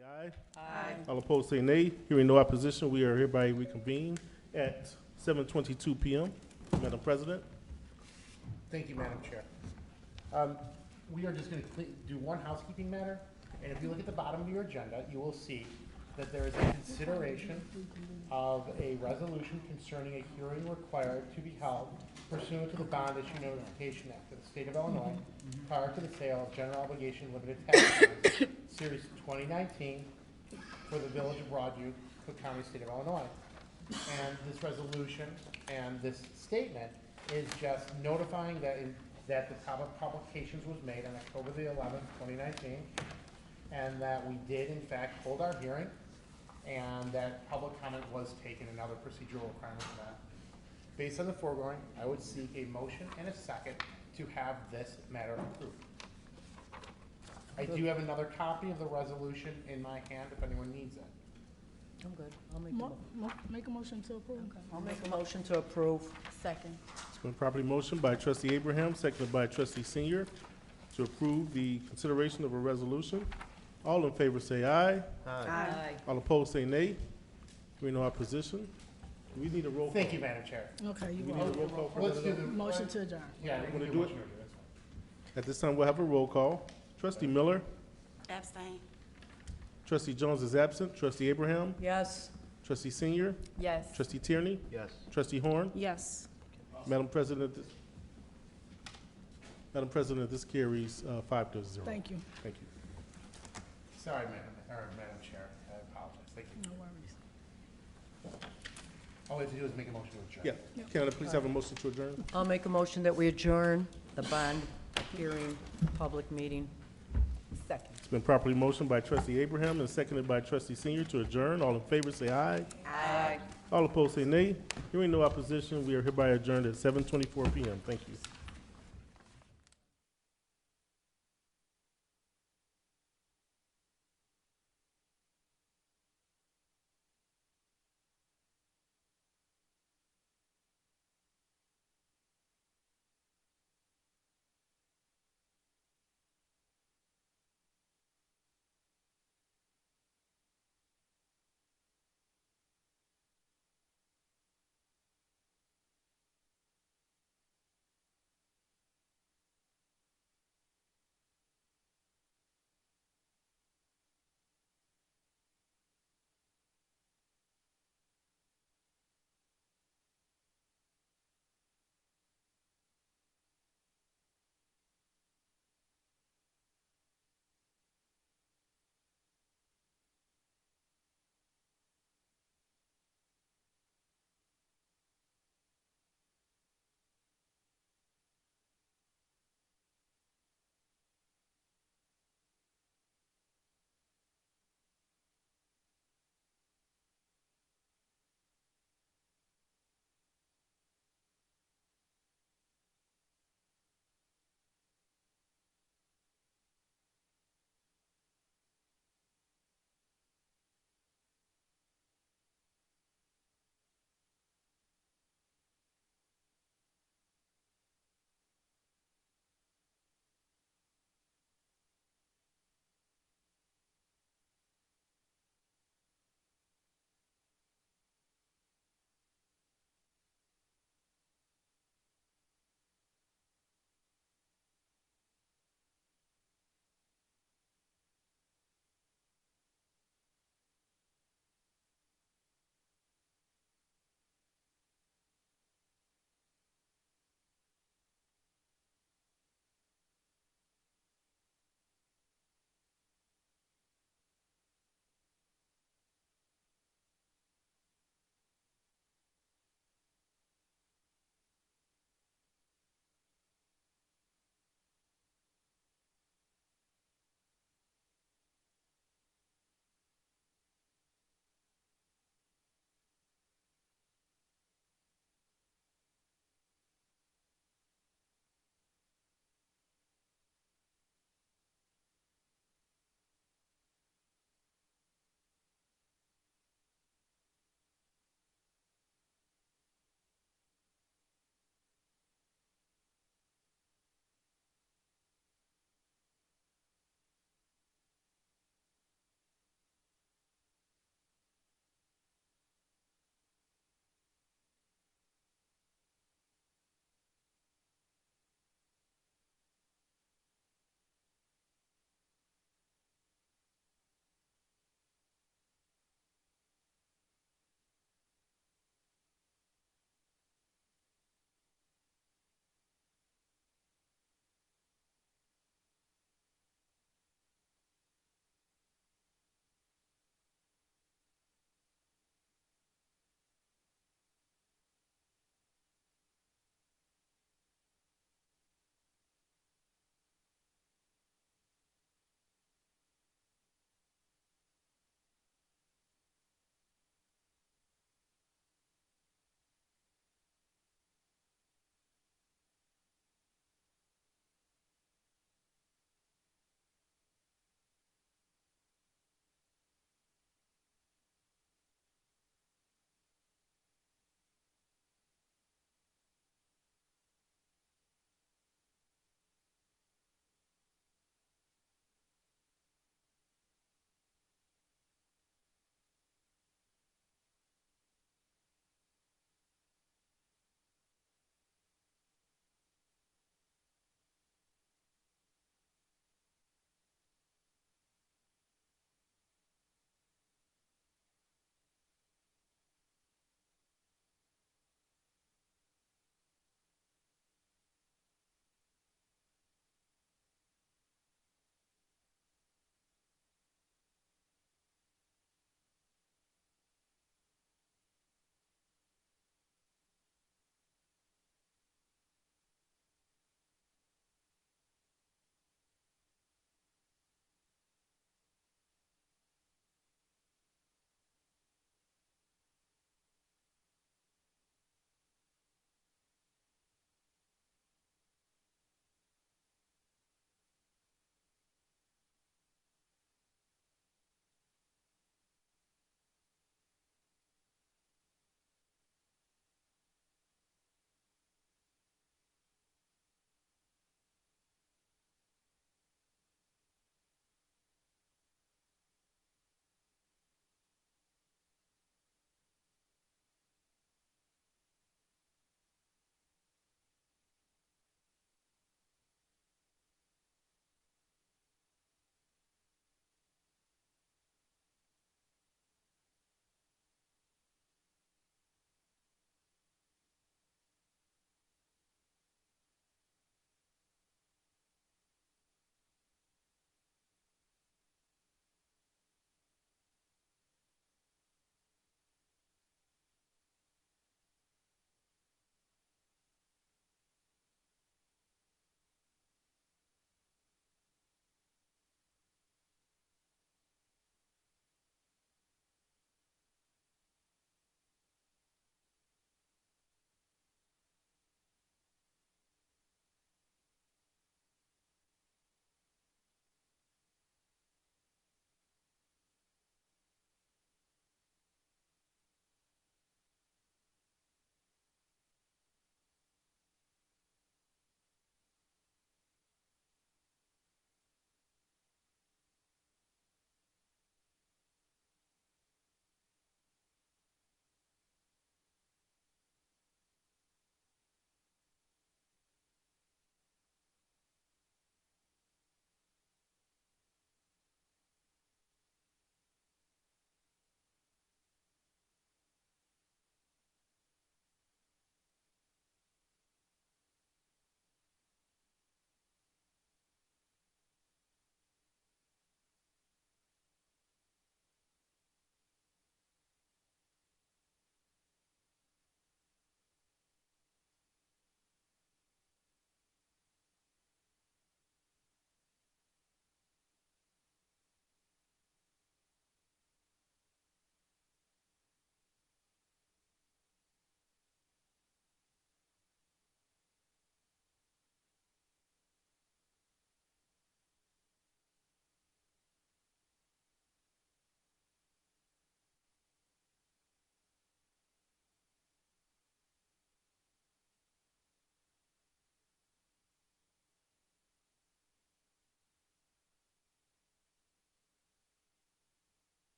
say aye. Aye. All opposed say nay. Hearing no opposition, we are hereby reconvened at 7:22 p.m. Madam President. Thank you, Madam Chair. We are just going to do one housekeeping matter, and if you look at the bottom of your agenda, you will see that there is a consideration of a resolution concerning a hearing required to be held pursuant to the Bond Issue Notification Act of the State of Illinois prior to the sale of general obligation limited tax bonds, Series 2019, for the Village of Broadview, Cook County, State of Illinois. And this resolution and this statement is just notifying that the publications was made on October the 11th, 2019, and that we did in fact hold our hearing, and that public comment was taken and other procedural requirements for that. Based on the foregoing, I would seek a motion and a second to have this matter approved. I do have another copy of the resolution in my hand if anyone needs it. I'm good. I'll Make a motion to approve. I'll make a motion to approve. Second. It's been properly motioned by Trustee Abraham, seconded by Trustee Senior, to approve the consideration of a resolution. All in favor say aye. Aye. All opposed say nay. Hearing no opposition. We need a roll call. Thank you, Madam Chair. Okay, you We need a want roll call for Let's do that. the. motion to adjourn. Yeah, we Wanna can do do it? it. That's fine. At this time, we'll have a roll call. Trustee Miller. Abstain. Trustee Jones is absent. Trustee Abraham. Yes. Trustee Senior. Yes. Trustee Tierney. Yes. Trustee Horn. Yes. Madam President, this carries 5-0. Thank you. Thank you. Sorry, Madam Chair. I apologize. Thank you. No worries. All we have to do is make a motion to adjourn. Yeah. Can I please have a motion to adjourn? I'll make a motion that we adjourn the bond hearing public meeting. Second. It's been properly motioned by Trustee Abraham and seconded by Trustee Senior to adjourn. All in favor say aye. Aye. All opposed say nay. Hearing no opposition, we are hereby adjourned at 7:24 p.m. Thank you.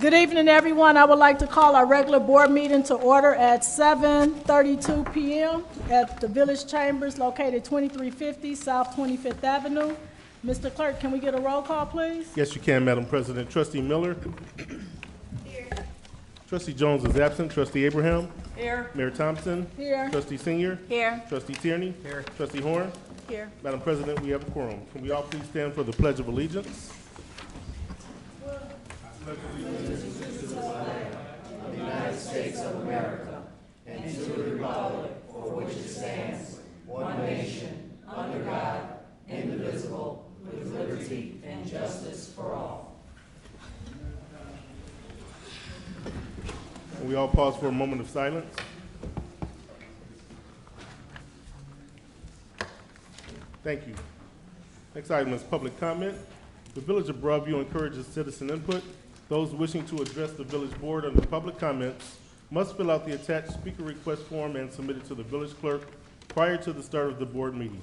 Good evening, everyone. I would like to call our regular board meeting to order at 7:32 p.m. at the Village Chambers located 2350 South 25th Avenue. Mr. Clerk, can we get a roll call, please? Yes, you can, Madam President. Trustee Miller? Here. Trustee Jones is absent. Trustee Abraham? Here. Mayor Thompson? Here. Trustee Senior? Here. Trustee Tierney? Here. Trustee Horn? Here. Madam President, we have a quorum. Can we all please stand for the Pledge of Allegiance? Can we all pause for a moment of silence? Thank you. Next item is public comment. The Village of Broadview encourages citizen input. Those wishing to address the village board under public comments must fill out the attached speaker request form and submit it to the village clerk prior to the start of the board meeting.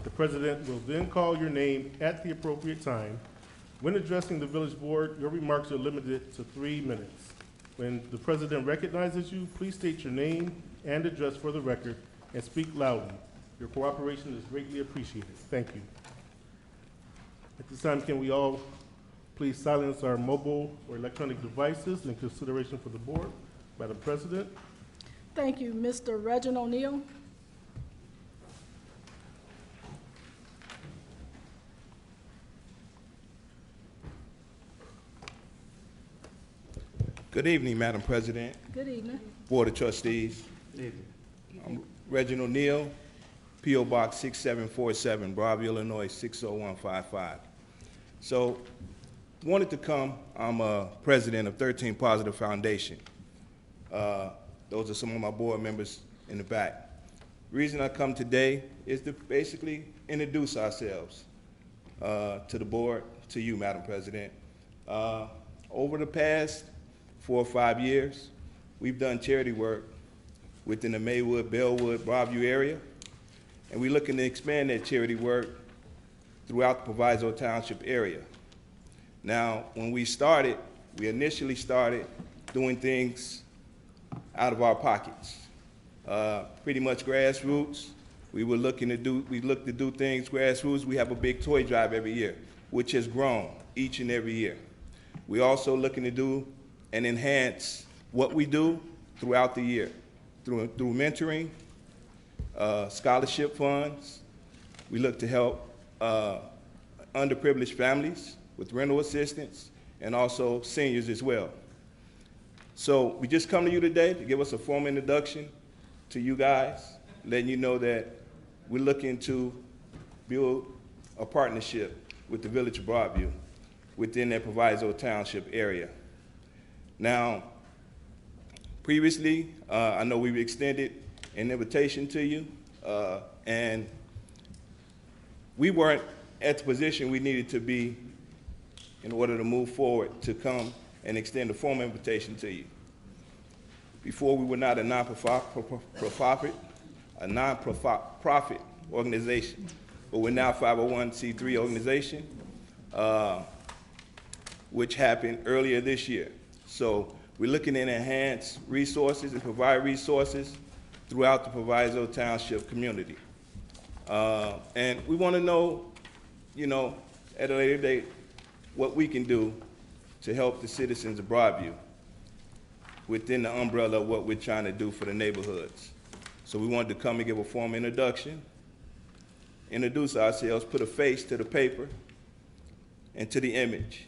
The president will then call your name at the appropriate time. When addressing the village board, your remarks are limited to 3 minutes. When the president recognizes you, please state your name and address for the record and speak loudly. Your cooperation is greatly appreciated. Thank you. At this time, can we all please silence our mobile or electronic devices in consideration for the board? Madam President? Thank you. Mr. Reginald Neal? Good evening, Madam President, Good evening. Board of Trustees. I'm Reginald Neal, P.O. Box 6747, Broadview, Illinois 60155. So, wanted to come. I'm president of 13 Positive Foundation. Those are some of my board members in the back. Reason I come today is to basically introduce ourselves to the board, to you, Madam President. Over the past 4 or 5 years, we've done charity work within the Maywood, Bellwood, Broadview area, and we're looking to expand that charity work throughout the Proviso Township area. Now, when we started, we initially started doing things out of our pockets, pretty much grassroots. We looked to do things grassroots. We have a big toy drive every year, which has grown each and every year. We're also looking to do and enhance what we do throughout the year through mentoring, scholarship funds. We look to help underprivileged families with rental assistance and also seniors as well. So we just come to you today to give us a formal introduction to you guys, letting you know that we're looking to build a partnership with the Village of Broadview within that Proviso Township area. Now, previously, I know we've extended an invitation to you, and we weren't at the position we needed to be in order to move forward to come and extend a formal invitation to you. Before, we were not a non-profit organization, but we're now a 501c3 organization, which happened earlier this year. So we're looking to enhance resources and provide resources throughout the Proviso Township community. And we want to know, at a later date, what we can do to help the citizens of Broadview within the umbrella of what we're trying to do for the neighborhoods. So we wanted to come and give a formal introduction, introduce ourselves, put a face to the paper and to the image,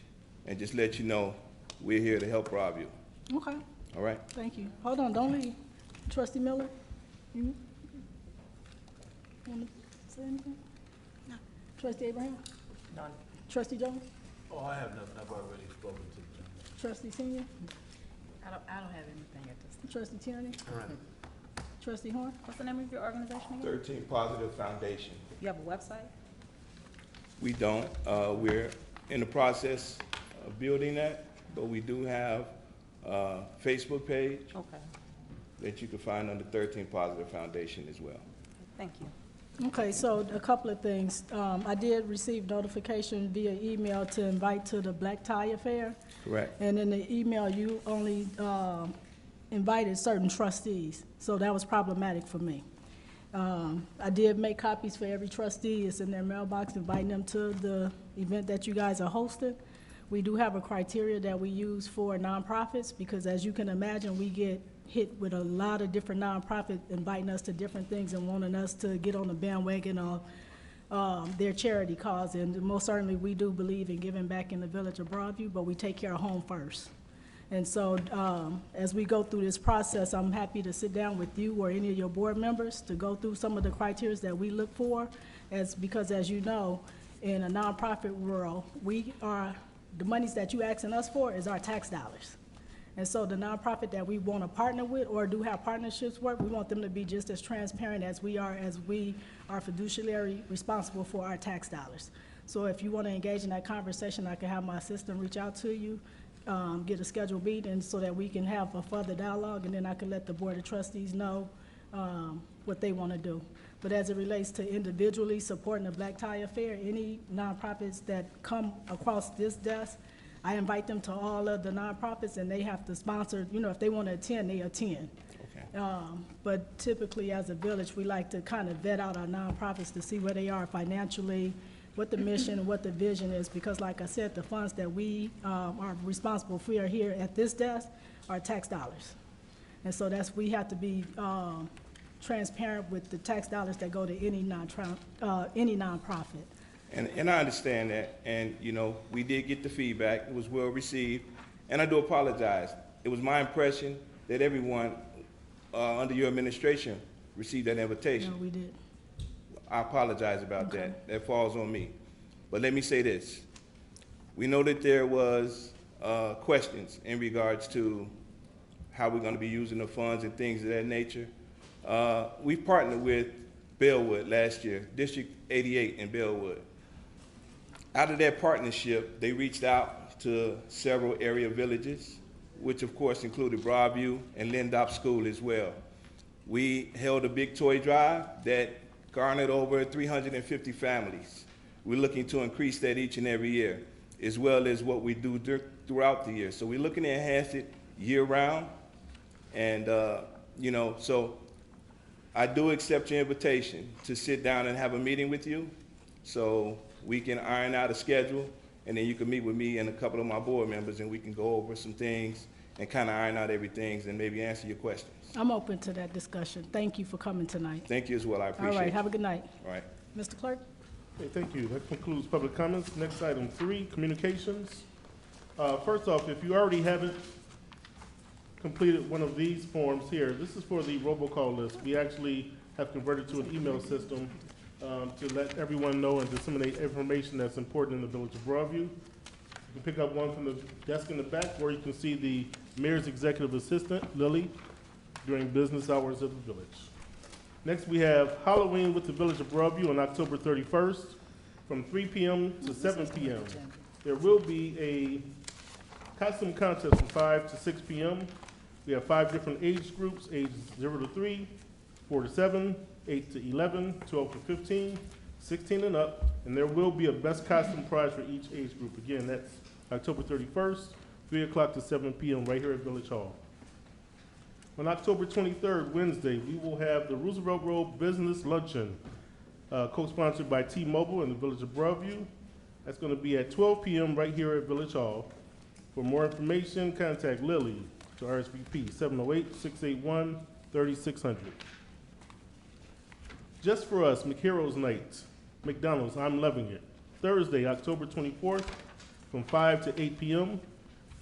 and just let you know we're here to help Broadview. Okay, All right? thank you. Hold on, don't leave. Trustee Miller, you want to say anything? No. Trustee Abraham? None. Trustee Jones? Oh, I have nothing. I've already spoken to the gentleman. Trustee Senior? I don't have anything at this time. Trustee Tierney? All right. Trustee Horn? What's the name of your organization again? 13 Positive Foundation. You have a website? We don't. We're in the process of building that, but we do have a Facebook page Okay, that you can find under 13 Positive Foundation as well. thank you. Okay, so a couple of things. I did receive notification via email to invite to the Black Tie Affair. Correct. And in the email, you only invited certain trustees, so that was problematic for me. I did make copies for every trustee. It's in their mailbox, inviting them to the event that you guys are hosting. We do have a criteria that we use for nonprofits, because as you can imagine, we get hit with a lot of different nonprofits inviting us to different things and wanting us to get on the bandwagon of their charity cause. And most certainly, we do believe in giving back in the village of Broadview, but we take care of home first. And so as we go through this process, I'm happy to sit down with you or any of your board members to go through some of the criteria that we look for, because as you know, in a nonprofit world, the monies that you asking us for is our tax dollars. And so the nonprofit that we want to partner with or do have partnerships with, we want them to be just as transparent as we are fiduciary responsible for our tax dollars. So if you want to engage in that conversation, I can have my assistant reach out to you, get a scheduled meeting so that we can have a further dialogue, and then I can let the Board of Trustees know what they want to do. But as it relates to individually supporting the Black Tie Affair, any nonprofits that come across this desk, I invite them to all of the nonprofits, and they have to sponsor, if they want to attend, they attend. Okay. But typically, as a village, we like to kind of vet out our nonprofits to see where they are financially, what the mission and what the vision is, because like I said, the funds that we are responsible for here at this desk are tax dollars. And so we have to be transparent with the tax dollars that go to any nonprofit. And I understand that, and, we did get the feedback, it was well received, and I do apologize. It was my impression that everyone under your administration received that invitation. No, we did. I apologize about Okay. that. That falls on me. But let me say this. We know that there was questions in regards to how we're going to be using the funds and things of that nature. We partnered with Bellwood last year, District 88 in Bellwood. Out of that partnership, they reached out to several area villages, which of course included Broadview and Lindop School as well. We held a big toy drive that garnered over 350 families. We're looking to increase that each and every year, as well as what we do throughout the year. So we're looking to enhance it year-round. And, so I do accept your invitation to sit down and have a meeting with you so we can iron out a schedule, and then you can meet with me and a couple of my board members, and we can go over some things and kind of iron out everything and maybe answer your questions. I'm open to that discussion. Thank you for coming tonight. Thank you as well. I appreciate it. All right, have a good night. All right. Mr. Clerk? Okay, thank you. That concludes public comments. Next item 3, communications. First off, if you already haven't completed one of these forms here, this is for the robocall list. We actually have converted to an email system to let everyone know and disseminate information that's important in the village of Broadview. You can pick up one from the desk in the back, or you can see the mayor's executive assistant, Lily, during business hours of the village. Next, we have Halloween with the village of Broadview on October 31st from 3 p.m. to 7 p.m. There will be a costume contest from 5 to 6 p.m. We have 5 different age groups, ages 0 to 3, 4 to 7, 8 to 11, 12 to 15, 16 and up, and there will be a best costume prize for each age group. Again, that's October 31st, 3 o'clock to 7 p.m. right here at Village Hall. On October 23rd, Wednesday, we will have the Roosevelt Road Business Luncheon, co-sponsored by T-Mobile in the Village of Broadview. That's going to be at 12 p.m. right here at Village Hall. For more information, contact Lily to RSVP 708-681-3600. Just for Us, McHeroes Night, McDonald's, I'm Loving It. Thursday, October 24th, from 5 to 8 p.m.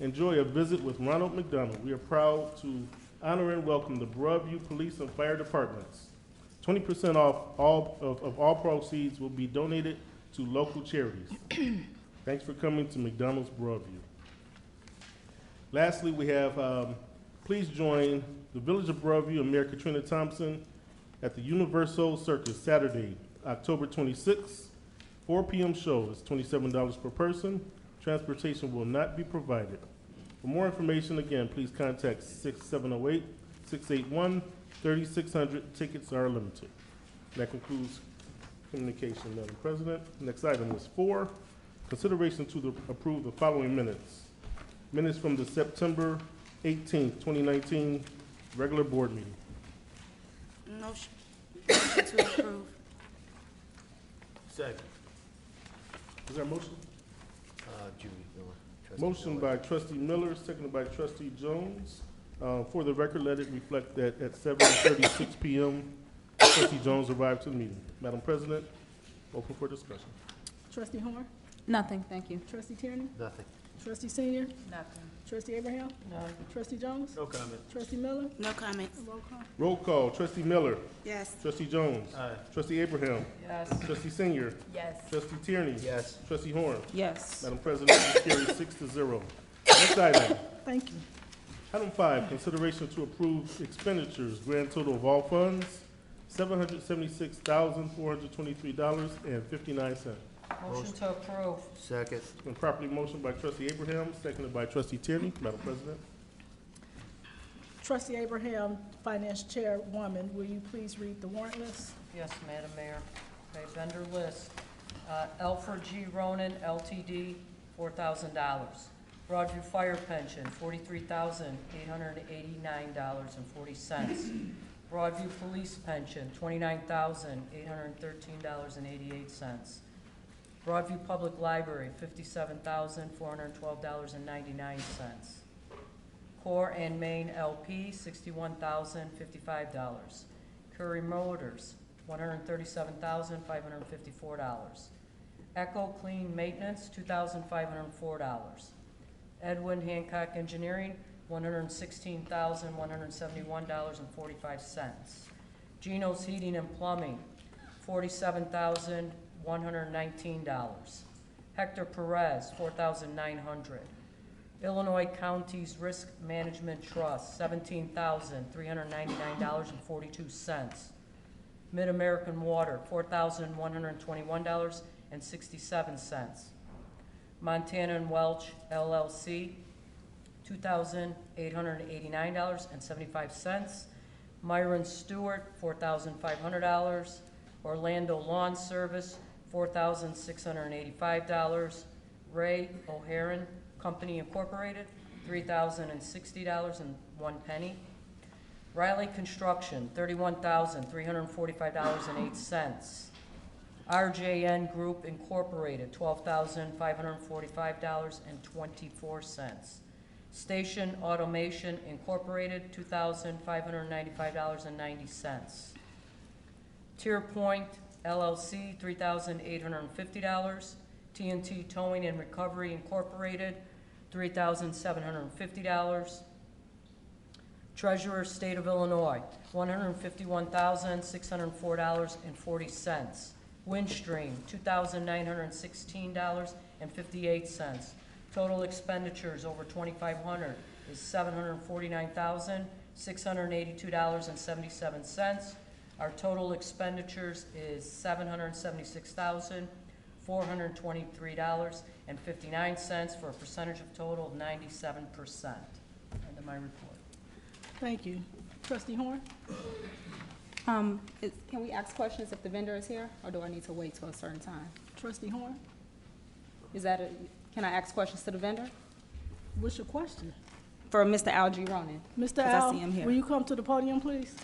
Enjoy a visit with Ronald McDonald. We are proud to honor and welcome the Broadview Police and Fire Departments. 20% off all proceeds will be donated to local charities. Thanks for coming to McDonald's Broadview. Lastly, we have, please join the Village of Broadview and Mayor Katrina Thompson at the Universal Circus Saturday, October 26th, 4 p.m. show. It's $27 per person. Transportation will not be provided. For more information, again, please contact 6708-681-3600. Tickets are limited. That concludes communication, Madam President. Next item is 4, consideration to approve the following minutes. Minutes from the September 18th, 2019 regular board meeting. Motion to approve. Second. Is there a motion? Judy Miller. Trustee Motion Miller. by trustee Miller, seconded by trustee Jones. For the record, let it reflect that at 7:36 p.m., trustee Jones arrived to the meeting. Madam President, open for discussion. Trustee Horn? Nothing, thank you. Trustee Tierney? Nothing. Trustee Senior? Nothing. Trustee Abraham? Trustee Jones? No comment. Trustee Miller? No comment. Roll call. Roll call, trustee Miller, Yes. trustee Jones, Aye. trustee Abraham, Yes. trustee Senior, Yes. trustee Tierney, Yes. trustee Horn. Yes. Madam President, this carries 6-0. Next item, Thank you. item 5, consideration to approve expenditures, grand total of all funds, $776,423.59. Motion to approve. Second. Been properly motioned by trustee Abraham, seconded by trustee Tierney. Madam President. Trustee Abraham, Finance Chairwoman, will you please read the warrant list? Yes, Madam Mayor. Okay, vendor list. Alfred G. Ronan, LTD, $4,000. Broadview Fire Pension, $43,889.40. Broadview Police Pension, $29,813.88. Broadview Public Library, $57,412.99. Core and Main LP, $61,055. Curry Motors, $137,554. Echo Clean Maintenance, $2,504. Edwin Hancock Engineering, $116,171.45. Geno's Heating and Plumbing, $47,119. Hector Perez, $4,900. Illinois Counties Risk Management Trust, $17,399.42. Mid-American Water, $4,121.67. Montana and Welch LLC, $2,889.75. Myron Stewart, $4,500. Orlando Lawn Service, $4,685. Ray O'Haron Company Incorporated, $3,060.01. Riley Construction, $31,345.08. RJN Group Incorporated, $12,545.24. Station Automation Incorporated, $2,595.90. Tier Point LLC, $3,850. TNT Towing and Recovery Incorporated, $3,750. Treasurer, State of Illinois, $151,604.40. Windstream, $2,916.58. Total expenditures over $2,500 is $749,682.77. Our total expenditures is $766,423.59 for a percentage of total of 97%. End of my report. Thank you. Trustee Horn? Can we ask questions if the vendor is here, or do I need to wait till a certain time? Trustee Horn? Can I ask questions to the vendor? What's your question? For Mr. Al G. Ronan. Mr. 'cause I Al, see him here. will you come to the podium, please?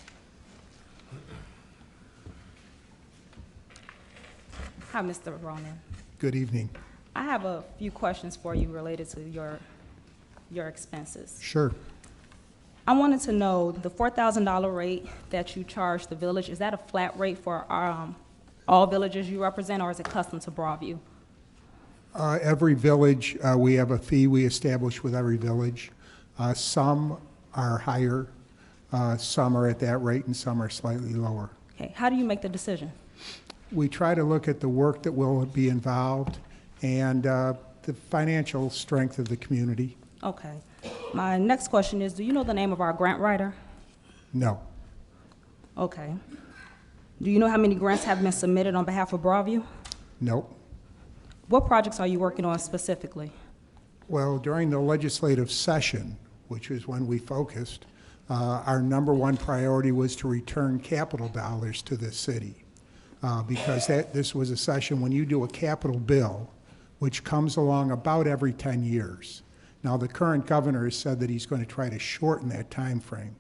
Hi, Mr. Ronan. Good evening. I have a few questions for you related to your expenses. Sure. I wanted to know, the $4,000 rate that you charge the village, is that a flat rate for all villages you represent, or is it custom to Broadview? Every village, we have a fee we establish with every village. Some are higher, some are at that rate, and some are slightly lower. Okay, how do you make the decision? We try to look at the work that will be involved and the financial strength of the community. Okay. My next question is, do you know the name of our grant writer? No. Okay. Do you know how many grants have been submitted on behalf of Broadview? Nope. What projects are you working on specifically? Well, during the legislative session, which is when we focused, our number one priority was to return capital dollars to this city. because this was a session when you do a capital bill, which comes along about every 10 years. Now, the current governor has said that he's going to try to shorten that time frame,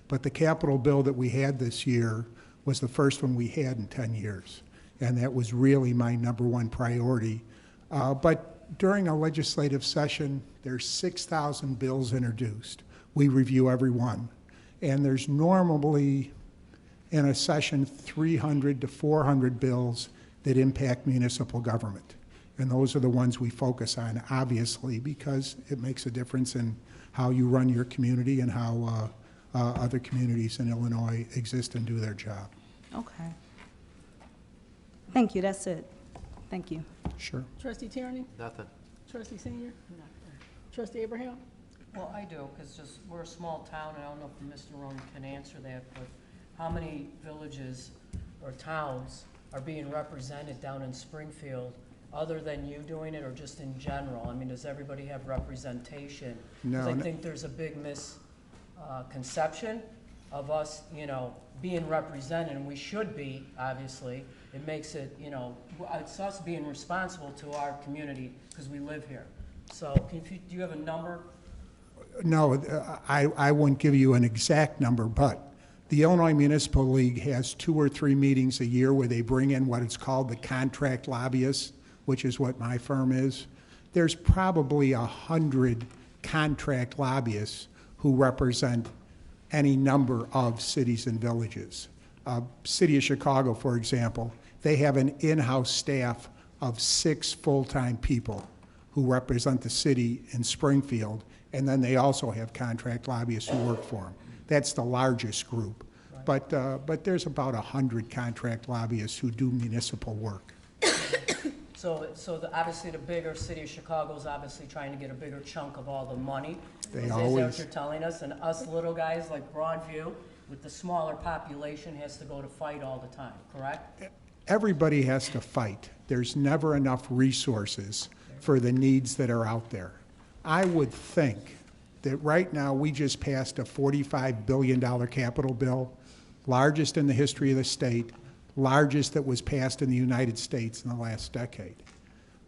but the capital bill that we had this year was the first one we had in 10 years, and that was really my #1 priority. But during a legislative session, there's 6,000 bills introduced. We review every one, and there's normally in a session 300 to 400 bills that impact municipal government. And those are the ones we focus on, obviously, because it makes a difference in how you run your community and how other communities in Illinois exist and do their job. Okay. Thank you, that's it. Thank you. Sure. Trustee Tierney? Nothing. Trustee Senior? Trustee Abraham? Well, I do, because just, we're a small town, and I don't know if Mr. Rowan can answer that, but how many villages or towns are being represented down in Springfield, other than you doing it, or just in general? I mean, does everybody have representation? Because I No. think there's a big misconception of us, you know, being represented, and we should be, obviously. It makes it, you know, it's us being responsible to our community, because we live here. So, do you have a number? No, I wouldn't give you an exact number, but the Illinois Municipal League has 2 or 3 meetings a year where they bring in what is called the contract lobbyists, which is what my firm is. There's probably 100 contract lobbyists who represent any number of cities and villages. City of Chicago, for example, they have an in-house staff of 6 full-time people who represent the city in Springfield, and then they also have contract lobbyists who work for them. That's the largest group. But there's about 100 contract lobbyists who do municipal work. So obviously the bigger city of Chicago is obviously trying to get a bigger chunk of all the money. They Is that always- what you're telling us? And us little guys like Broadview, with the smaller population, has to go to fight all the time, correct? Everybody has to fight. There's never enough resources for the needs that are out there. I would think that right now we just passed a $45 billion capital bill, largest in the history of the state, largest that was passed in the United States in the last decade.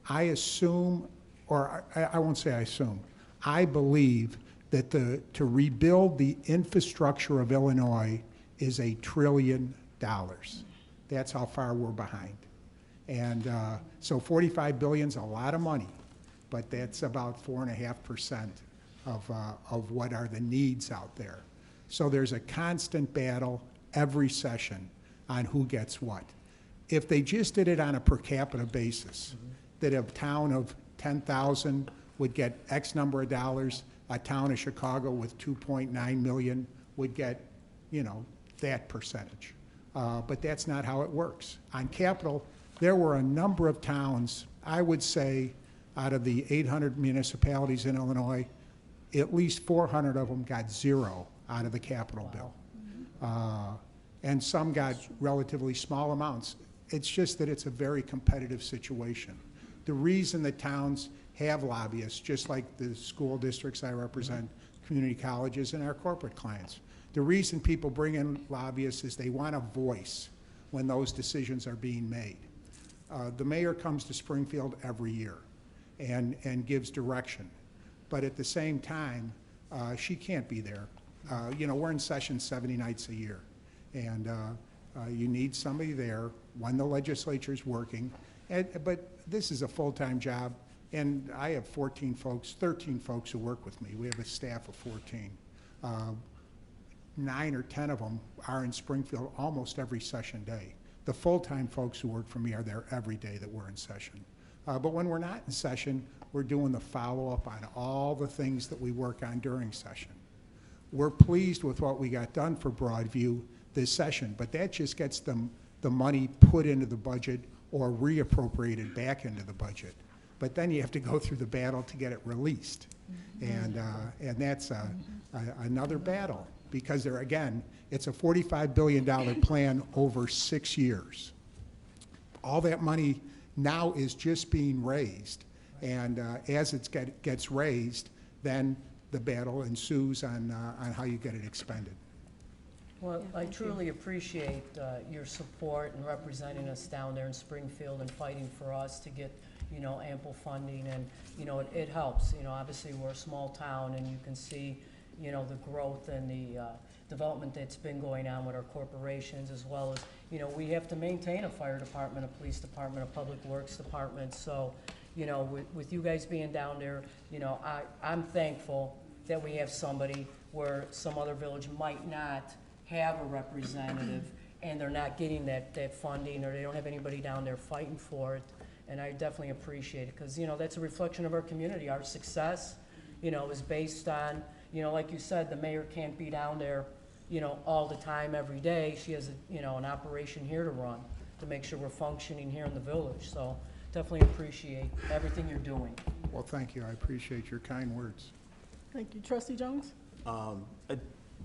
I assume, or I won't say I assume, I believe that to rebuild the infrastructure of Illinois is $1 trillion. That's how far we're behind. And so $45 billion is a lot of money, but that's about 4.5% of what are the needs out there. So there's a constant battle every session on who gets what. If they just did it on a per capita basis, that a town of 10,000 would get X number of dollars, a town of Chicago with 2.9 million would get, you know, that percentage. But that's not how it works. On capital, there were a number of towns, I would say, out of the 800 municipalities in Illinois, at least 400 of them got 0 out of the capital bill. And some got relatively small amounts. It's just that it's a very competitive situation. The reason that towns have lobbyists, just like the school districts I represent, community colleges, and our corporate clients, the reason people bring in lobbyists is they want a voice when those decisions are being made. The mayor comes to Springfield every year and gives direction. But at the same time, she can't be there. You know, we're in session 70 nights a year. And you need somebody there when the legislature's working. But this is a full-time job, and I have 13 folks who work with me. We have a staff of 14. 9 or 10 of them are in Springfield almost every session day. The full-time folks who work for me are there every day that we're in session. But when we're not in session, we're doing the follow-up on all the things that we work on during session. We're pleased with what we got done for Broadview this session, but that just gets the money put into the budget or reappropriated back into the budget. But then you have to go through the battle to get it released. And that's another battle, because there, again, it's a $45 billion plan over 6 years. All that money now is just being raised. And as it gets raised, then the battle ensues on how you get it expended. Well, Yeah, I thank you. truly appreciate your support and representing us down there in Springfield and fighting for us to get, ample funding, and, it helps. Obviously, we're a small town, and you can see, the growth and the development that's been going on with our corporations, as well as, we have to maintain a fire department, a police department, a public works department. So, with you guys being down there, I'm thankful that we have somebody where some other village might not have a representative, and they're not getting that funding, or they don't have anybody down there fighting for it. And I definitely appreciate it, because, that's a reflection of our community. Our success, is based on, like you said, the mayor can't be down there, all the time, every day. She has, an operation here to run, to make sure we're functioning here in the village. So definitely appreciate everything you're doing. Well, thank you. I appreciate your kind words. Thank you. Trustee Jones?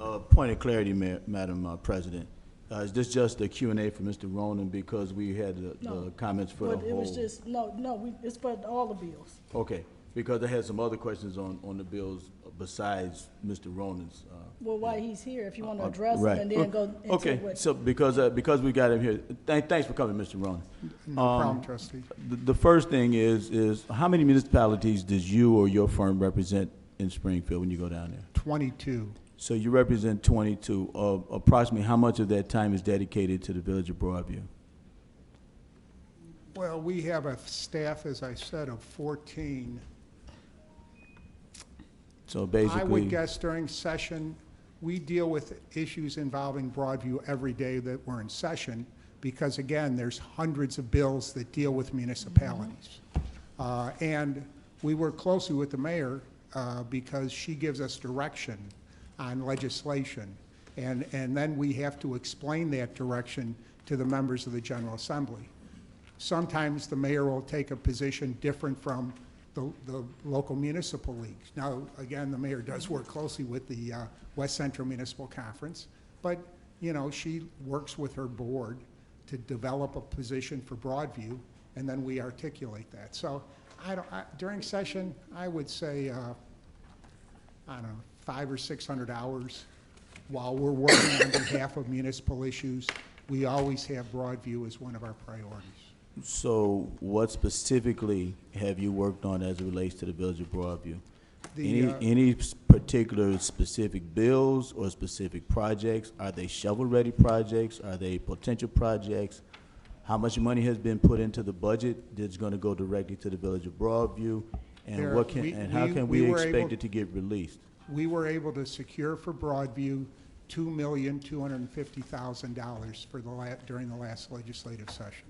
A point of clarity, Madam President. Is this just a Q&A for Mr. Ronan, because we had the No. comments for the But it was whole? just, it's for all the bills. Okay, because I had some other questions on the bills besides Mr. Ronan's. Well, while he's here, if you want to address Right. them, and then go into Okay, what. so because we got him here, thanks for coming, Mr. Ronan. No problem, trustee. The first thing is how many municipalities does you or your firm represent in Springfield when you go down there? 22. So you represent 22. Approximately how much of that time is dedicated to the village of Broadview? Well, we have a staff, as I said, of 14. So I basically, would guess during session, we deal with issues involving Broadview every day that we're in session, because again, there's hundreds of bills that deal with municipalities. And we work closely with the mayor because she gives us direction on legislation. And then we have to explain that direction to the members of the General Assembly. Sometimes the mayor will take a position different from the local municipal leagues. Now, again, the mayor does work closely with the West Central Municipal Conference, but, she works with her board to develop a position for Broadview, and then we articulate that. So during session, I would say, I don't know, 500 or 600 hours. While we're working on behalf of municipal issues, we always have Broadview as one of our priorities. so what specifically have you worked on as it relates to the village of Broadview? Any particular specific bills or specific projects? Are they shovel-ready projects? Are they potential projects? How much money has been put into the budget that's going to go directly to the village of Broadview? And how can we expect it to get released? We were able to secure for Broadview $2,250,000 for during the last legislative session.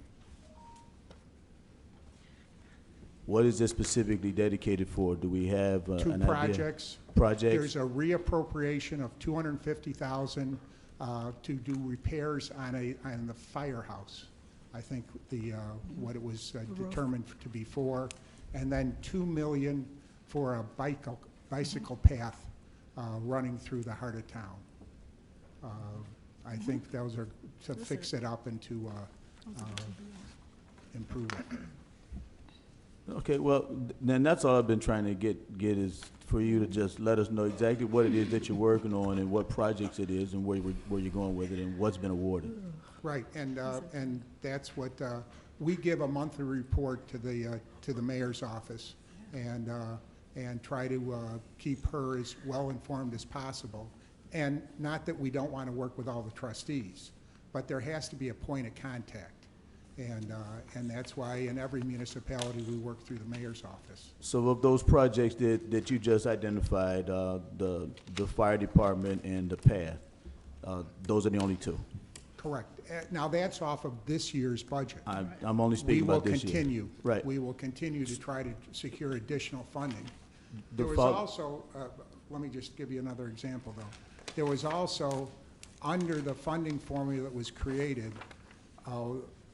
What is this specifically dedicated for? Do we have Two an idea? projects. Projects? There's a reappropriation of $250,000 to do repairs on the firehouse. I think what it was determined to be for, and then $2 million for a bicycle path running through the heart of town. I think those are to fix it up and to improve it. Okay, well, then that's all I've been trying to get is for you to just let us know exactly what it is that you're working on and what projects it is and where you're going with it and what's been awarded. Right, and that's what, we give a monthly report to the mayor's office and try to keep her as well informed as possible. And not that we don't want to work with all the trustees, but there has to be a point of contact. And that's why in every municipality we work through the mayor's office. So of those projects that you just identified, the fire department and the path, those are the only two? Correct. Now, that's off of this year's budget. I'm only speaking about this year. We will continue. Right. We will continue to try to secure additional funding. The There was also, let me just give you another example, though. There was also, under the funding formula that was created,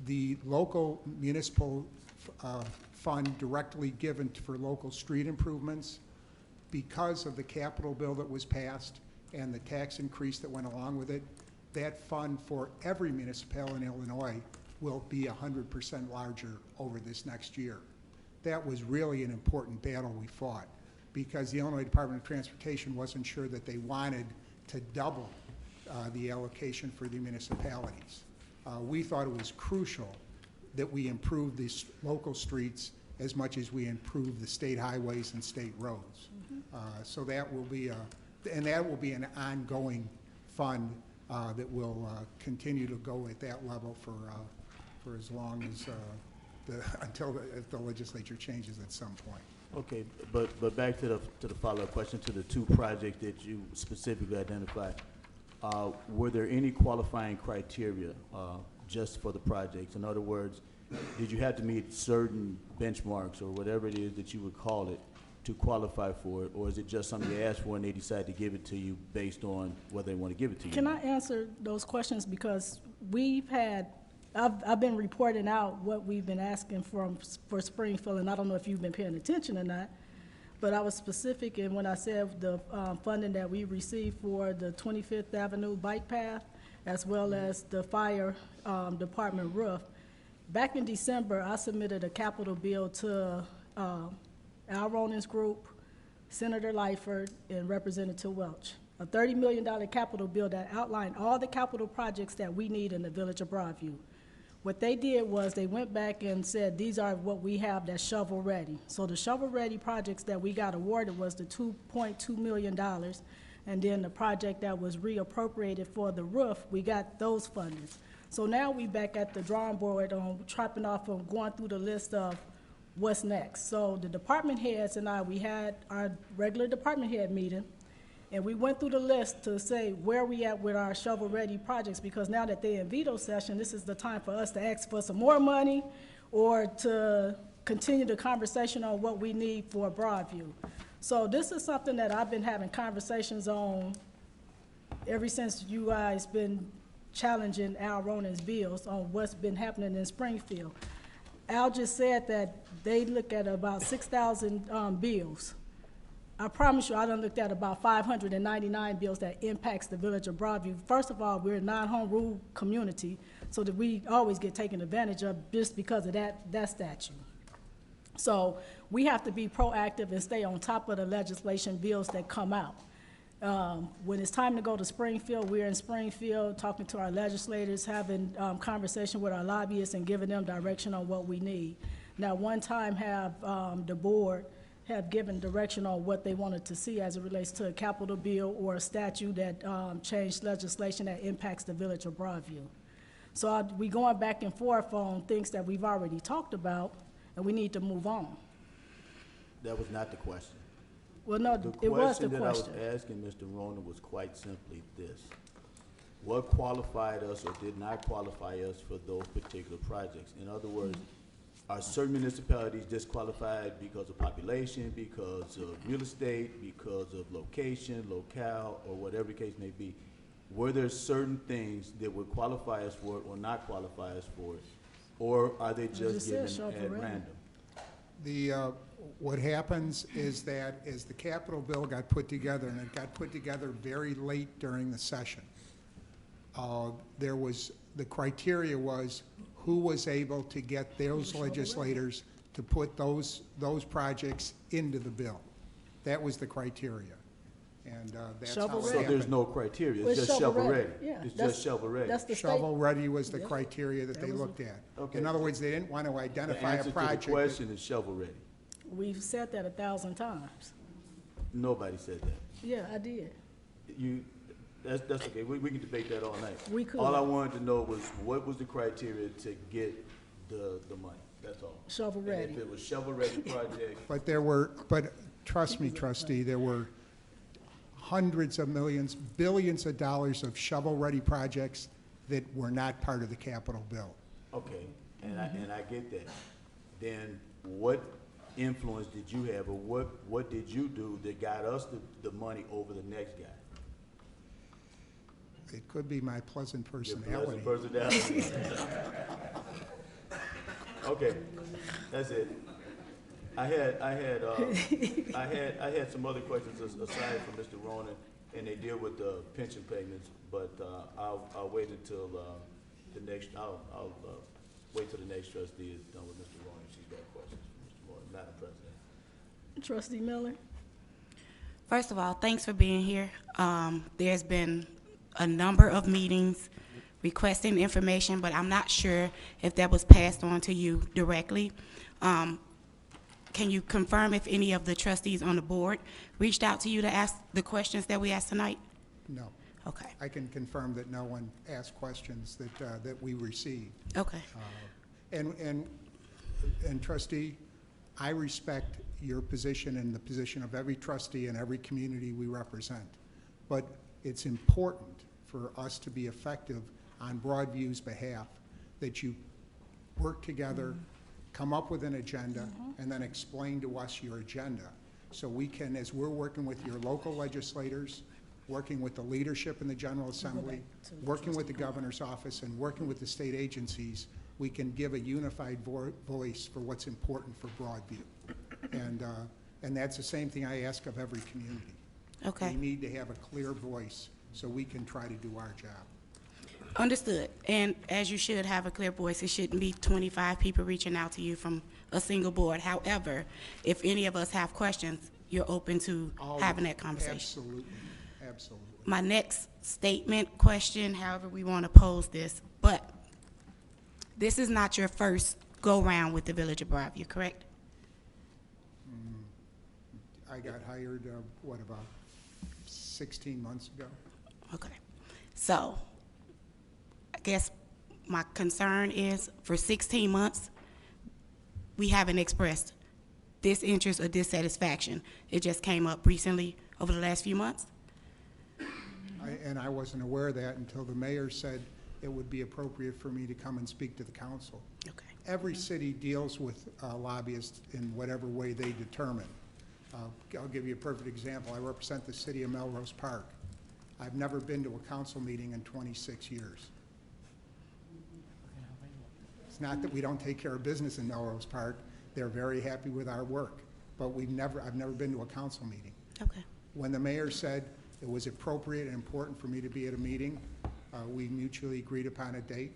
the local municipal fund directly given for local street improvements, because of the capital bill that was passed and the tax increase that went along with it, that fund for every municipality in Illinois will be 100% larger over this next year. That was really an important battle we fought, because the Illinois Department of Transportation wasn't sure that they wanted to double the allocation for the municipalities. We thought it was crucial that we improve these local streets as much as we improve the state highways and state roads. So that will be and that will be an ongoing fund that will continue to go at that level for as long as until the legislature changes at some point. Okay, but back to the follow-up question to the two projects that you specifically identified. Were there any qualifying criteria just for the projects? In other words, did you have to meet certain benchmarks or whatever it is that you would call it to qualify for it, or is it just something you asked for and they decide to give it to you based on whether they want to give it to you? Can I answer those questions? Because I've been reporting out what we've been asking for Springfield, and I don't know if you've been paying attention or not, but I was specific in when I said the funding that we received for the 25th Avenue bike path, as well as the fire department roof. Back in December, I submitted a capital bill to Al Ronins Group, Senator Lightford, and Representative Welch. A $30 million capital bill that outlined all the capital projects that we need in the village of Broadview. What they did was they went back and said, these are what we have that's shovel-ready. So the shovel-ready projects that we got awarded was the $2.2 million, and then the project that was reappropriated for the roof, we got those funded. So now we back at the drawing board on trapping off and going through the list of what's next. So the department heads and we had our regular department head meeting, and we went through the list to say where we at with our shovel-ready projects, because now that they're in veto session, this is the time for us to ask for some more money or to continue the conversation on what we need for Broadview. So this is something that I've been having conversations on ever since you guys been challenging Al Ronins' bills on what's been happening in Springfield. Al just said that they look at about 6,000 bills. I promise you, I done looked at about 599 bills that impacts the village of Broadview. First of all, we're a non-home rule community, so that we always get taken advantage of just because of that statute. So we have to be proactive and stay on top of the legislation bills that come out. When it's time to go to Springfield, we're in Springfield talking to our legislators, having conversation with our lobbyists and giving them direction on what we need. Now, one time have the board have given direction on what they wanted to see as it relates to a capital bill or a statute that changed legislation that impacts the village of Broadview. So we going back and forth on things that we've already talked about, and we need to move on. That was not the question. Well, no, it was the question. The question that I was asking Mr. Rona was quite simply this. What qualified us or did not qualify us for those particular projects? In other words, are certain municipalities disqualified because of population, because of real estate, because of location, locale, or whatever the case may be? Were there certain things that would qualify us for it or not qualify us for it? Or are they just given at random? What happens is that as the capital bill got put together, and it got put together very late during the session, the criteria was who was able to get those legislators to put those projects into the bill. That was the criteria. And that's how it So happened. there's no criteria, Well, it's just shovel-ready? Yeah, It's just shovel-ready? That's the state. Shovel-ready was the criteria that they looked at. Okay. In other words, they didn't want to The identify a answer to project. the question is shovel-ready. We've said that 1,000 times. Nobody said that. Yeah, I did. That's okay, we can debate that all night. We could. All I wanted to know was what was the criteria to get the money, that's all. Shovel And ready. if it was shovel-ready project, But trust me, trustee, there were hundreds of millions, billions of dollars of shovel-ready projects that were not part of the capital bill. okay, and I get that. Then what influence did you have, or what did you do that got us the money over the next guy? It could be my pleasant Your personality. pleasant personality. Okay, that's it. I had some other questions aside from Mr. Ronan, and they deal with the pension payments, but I'll wait until the next. I'll wait till the next trustee is done with Mr. Ronan. She's got questions for Mr. Ronan, Madam President. Trustee Miller? First of all, thanks for being here. There's been a number of meetings requesting information, but I'm not sure if that was passed on to you directly. Can you confirm if any of the trustees on the board reached out to you to ask the questions that we asked tonight? No. Okay, I can confirm that no one asked questions that we received. okay, And trustee, I respect your position and the position of every trustee in every community we represent. But it's important for us to be effective on Broadview's behalf, that you work together, come up with an agenda, and then explain to us your agenda. So we can, as we're working with your local legislators, working with the leadership in the General Assembly, working with the governor's office, and working with the state agencies, we can give a unified voice for what's important for Broadview. And that's the same thing I ask of every community. okay. We need to have a clear voice so we can try to do our job. Understood. And as you should have a clear voice, it shouldn't be 25 people reaching out to you from a single board. However, if any of us have questions, you're open to having that conversation. Absolutely, absolutely. My next statement, question, however we want to pose this, but this is not your first go-round with the Village of Broadview, correct? I got hired, what, about 16 months ago? Okay. So, I guess my concern is for 16 months, we haven't expressed disinterest or dissatisfaction. It just came up recently over the last few months. And I wasn't aware of that until the mayor said it would be appropriate for me to come and speak to the council. Okay. Every city deals with lobbyists in whatever way they determine. I'll give you a perfect example. I represent the city of Melrose Park. I've never been to a council meeting in 26 years. It's not that we don't take care of business in Melrose Park. They're very happy with our work, but I've never been to a council meeting. Okay. When the mayor said it was appropriate and important for me to be at a meeting, we mutually agreed upon a date,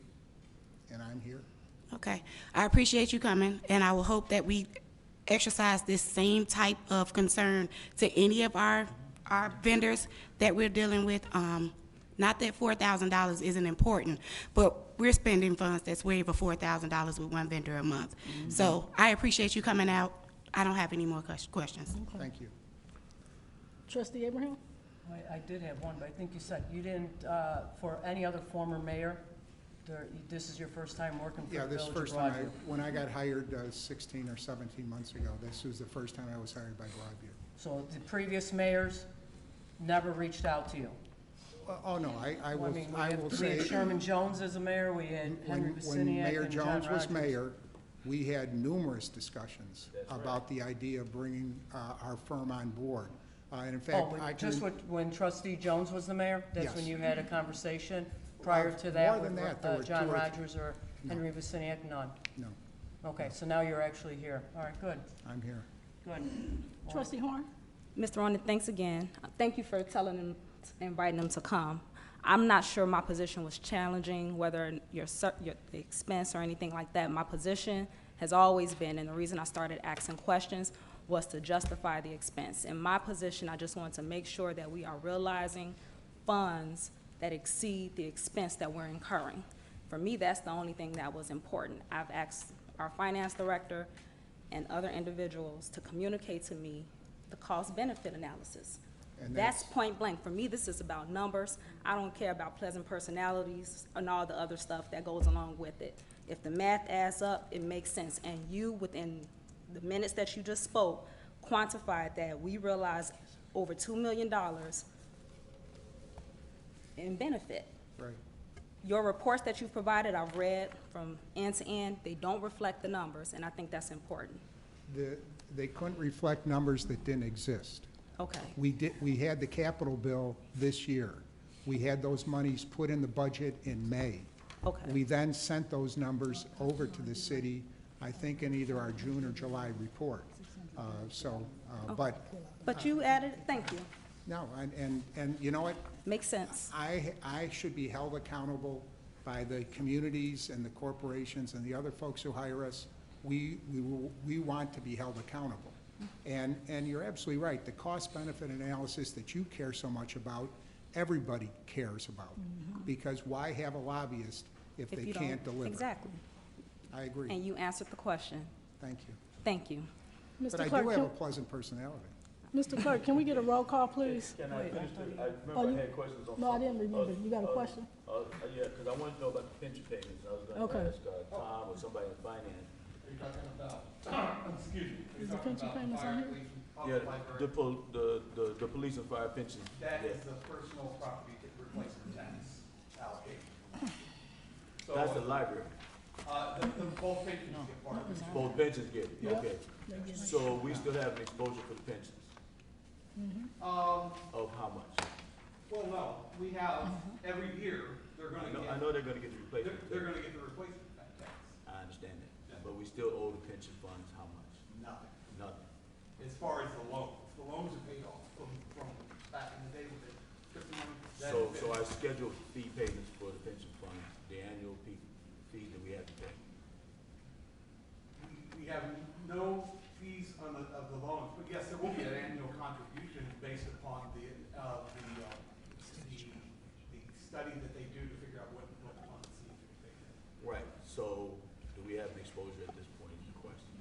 and I'm here. Okay. I appreciate you coming, and I will hope that we exercise this same type of concern to any of our vendors that we're dealing with. Not that $4,000 isn't important, but we're spending funds that's way over $4,000 with one vendor a month. So I appreciate you coming out. I don't have any more questions. Thank you. Trustee Abraham? I did have one, but I think you said you didn't, for any other former mayor, this is your first time working for Yeah, the this Village of first time, Broadview? when I got hired 16 or 17 months ago, this was the first time I was hired by Broadview. So the previous mayors never reached out to you? Oh, no, I Well, will, mean, I will we say, had Sherman Jones as a mayor, we had Henry when Vasiniak Mayor and John Jones was Rogers. mayor, we had numerous discussions about the idea of bringing our firm on board. And in fact, Oh, I but just can, when trustee Jones was the mayor? That's Yes. when you had a conversation? Prior to that, more than with that, there were John two or three- Rogers or Henry Vasiniak? None? no, Okay, so now you're actually here. All right, good, I'm here. good. Trustee Horn? Mr. Ronan, thanks again. Thank you for telling them, inviting them to come. I'm not sure my position was challenging, whether your expense or anything like that. My position has always been, and the reason I started asking questions was to justify the expense. In my position, I just wanted to make sure that we are realizing funds that exceed the expense that we're incurring. For me, that's the only thing that was important. I've asked our finance director and other individuals to communicate to me the cost-benefit analysis. And That's point blank. For me, this is about numbers. I don't care about pleasant personalities and all the other stuff that goes along with it. If the math adds up, it makes sense. And you, within the minutes that you just spoke, quantified that we realized over $2 million in benefit. Right. Your reports that you've provided, I've read from end to end, they don't reflect the numbers, and I think that's important. They couldn't reflect numbers that didn't exist. Okay, We had the capital bill this year. We had those monies put in the budget in May. okay. We then sent those numbers over to the city, I think in either our June or July report. But you added, thank you. No, and you know what? Makes sense. I should be held accountable by the communities and the corporations and the other folks who hire us. We want to be held accountable. And you're absolutely right. The cost-benefit analysis that you care so much about everybody cares about. Because why have a lobbyist if they you can't don't, deliver? exactly. I agree. And you answered the question. Thank you. Thank you. But Mr. I Clerk, do have a can, pleasant personality. Mr. Clerk, can we get a roll call, please? Can I finish this? I Oh, remember you- I had questions on. No, I didn't remember. You got a question? Yeah, because I wanted to know about the pension payments. I was Okay. gonna ask, Tom or somebody in finance. Is the pension payments on here? Yeah, the police and fire pensions. That is the personal property replacement tax allocation. So, That's the library. the both pensions get part of it. Both pensions get it, Yep. okay. So we still have an exposure for the pensions of how much? Well, no, we have, every year, they're gonna I get, know they're gonna get the replacement. they're gonna get the replacement tax. I understand that, but we still owe the pension funds how much? Nothing. Nothing. As far as the loans are paid off from back in the day with the fifty money. that So, is so it. our scheduled fee payments for the pension funds, the annual fee that we have to pay. We have no fees on of the loans, but yes, there will be an annual contribution based upon the study that they do to figure out what funds need to be taken. Right, so do we have an exposure at this point is the question?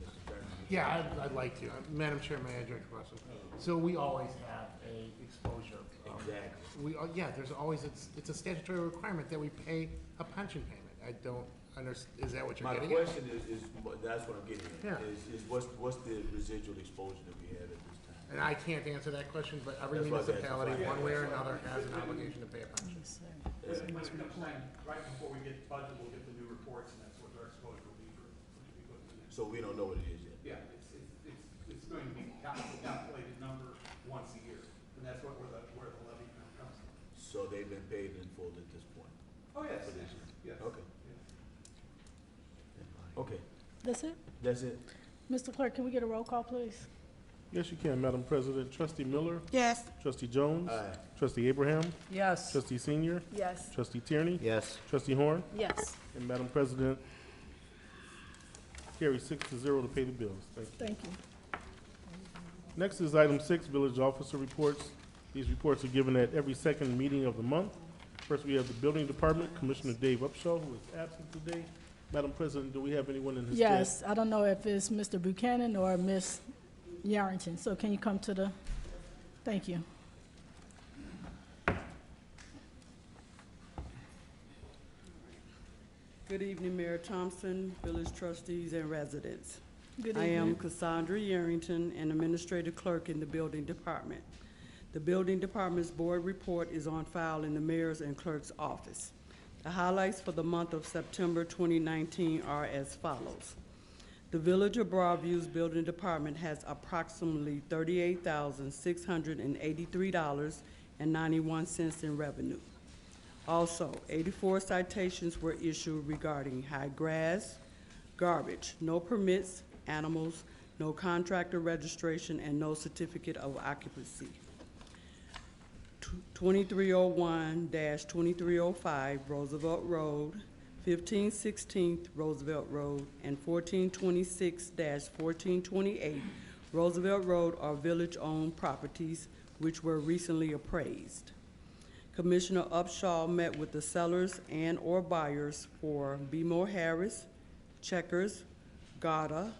Mr. Chairman? Yeah, I'd like to. Madam Chair, may I address your question? So we always have a exposure. Exactly. Yeah, there's always, it's a statutory requirement that we pay a pension payment. I don't understand, is that what you're My getting at? question is, that's what I'm getting at, Yeah. is what's the residual exposure that we have at this time? And I can't answer that question, but every That's why I was asking. municipality, one way or another, has an obligation to pay a pension. When it comes time, right before we get budget, we'll get the new reports, and that's what our exposure will be for, which we put in the next. So we don't know what it is yet. Yeah, it's going to be calculated number once a year, and that's where the levy comes from. So they've been paid in full at this point? Oh, yes, For this year? yes. Okay, okay, That's it? that's it. Mr. Clerk, can we get a roll call, please? Yes, you can, Madam President. Trustee Miller? Yes. Trustee Jones? Aye. Trustee Abraham? Yes. Trustee Senior? Yes. Trustee Tierney? Yes. Trustee Horn? Yes. And Madam President, carry 6-0 to pay the bills. Thank you. Thank you. Next is item 6, village officer reports. These reports are given at every second meeting of the month. First, we have the building department, Commissioner Dave Upshaw, who is absent today. Madam President, do we have anyone in his stead? Yes, I don't know if it's Mr. Buchanan or Ms. Yarrington, so can you come to the, thank you. Good evening, Mayor Thompson, village trustees, and residents. Good I am evening. Cassandra Yarrington, an administrative clerk in the building department. The building department's board report is on file in the mayor's and clerk's office. The highlights for the month of September 2019 are as follows. The Village of Broadview's building department has approximately $38,683.91 in revenue. Also, 84 citations were issued regarding high grass, garbage, no permits, animals, no contractor registration, and no certificate of occupancy. 2301-2305 Roosevelt Road, 1516th Roosevelt Road, and 1426-1428 Roosevelt Road are village-owned properties which were recently appraised. Commissioner Upshaw met with the sellers and/or buyers for Bmore Harris, Checkers, Gata,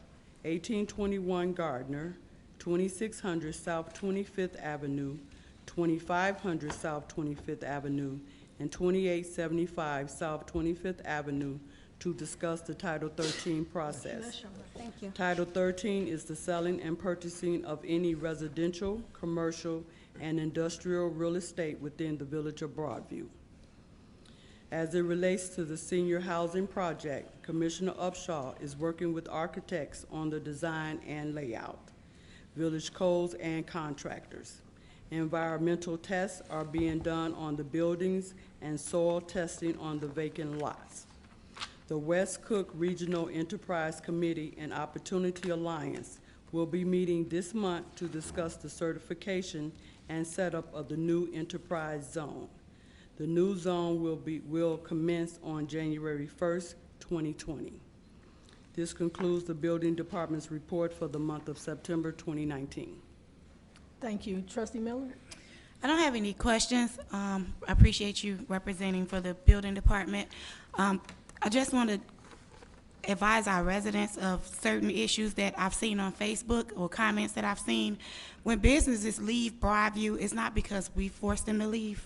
1821 Gardner, 2600 South 25th Avenue, 2500 South 25th Avenue, and 2875 South 25th Avenue to discuss the Title 13 process. Thank you. Title 13 is the selling and purchasing of any residential, commercial, and industrial real estate within the Village of Broadview. As it relates to the senior housing project, Commissioner Upshaw is working with architects on the design and layout, village codes and contractors. Environmental tests are being done on the buildings and soil testing on the vacant lots. The West Cook Regional Enterprise Committee and Opportunity Alliance will be meeting this month to discuss the certification and setup of the new enterprise zone. The new zone will commence on January 1st, 2020. This concludes the building department's report for the month of September 2019. Thank you. Trustee Miller? I don't have any questions. I appreciate you representing for the building department. I just want to advise our residents of certain issues that I've seen on Facebook or comments that I've seen. When businesses leave Broadview, it's not because we forced them to leave.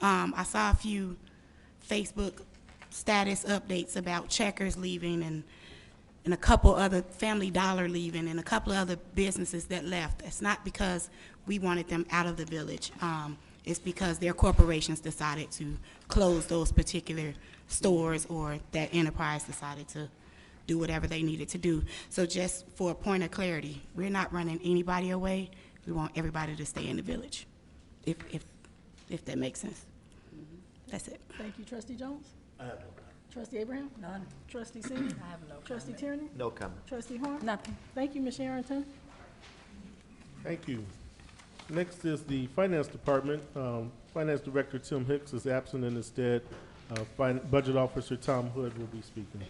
I saw a few Facebook status updates about Checkers leaving and a couple other, Family Dollar leaving, and a couple of other businesses that left. It's not because we wanted them out of the village. It's because their corporations decided to close those particular stores, or that enterprise decided to do whatever they needed to do. So just for a point of clarity, we're not running anybody away. We want everybody to stay in the village, if that makes sense. That's it. Thank you. Trustee Jones? I have no comment. Trustee Abraham? None. Trustee Senior? I have no Trustee comment. Tierney? No comment. Trustee Horn? Nothing. Thank you, Ms. Sherrington. Thank you. Next is the Finance Department. Finance Director Tim Hicks is absent, and instead, Budget Officer Tom Hood will be speaking.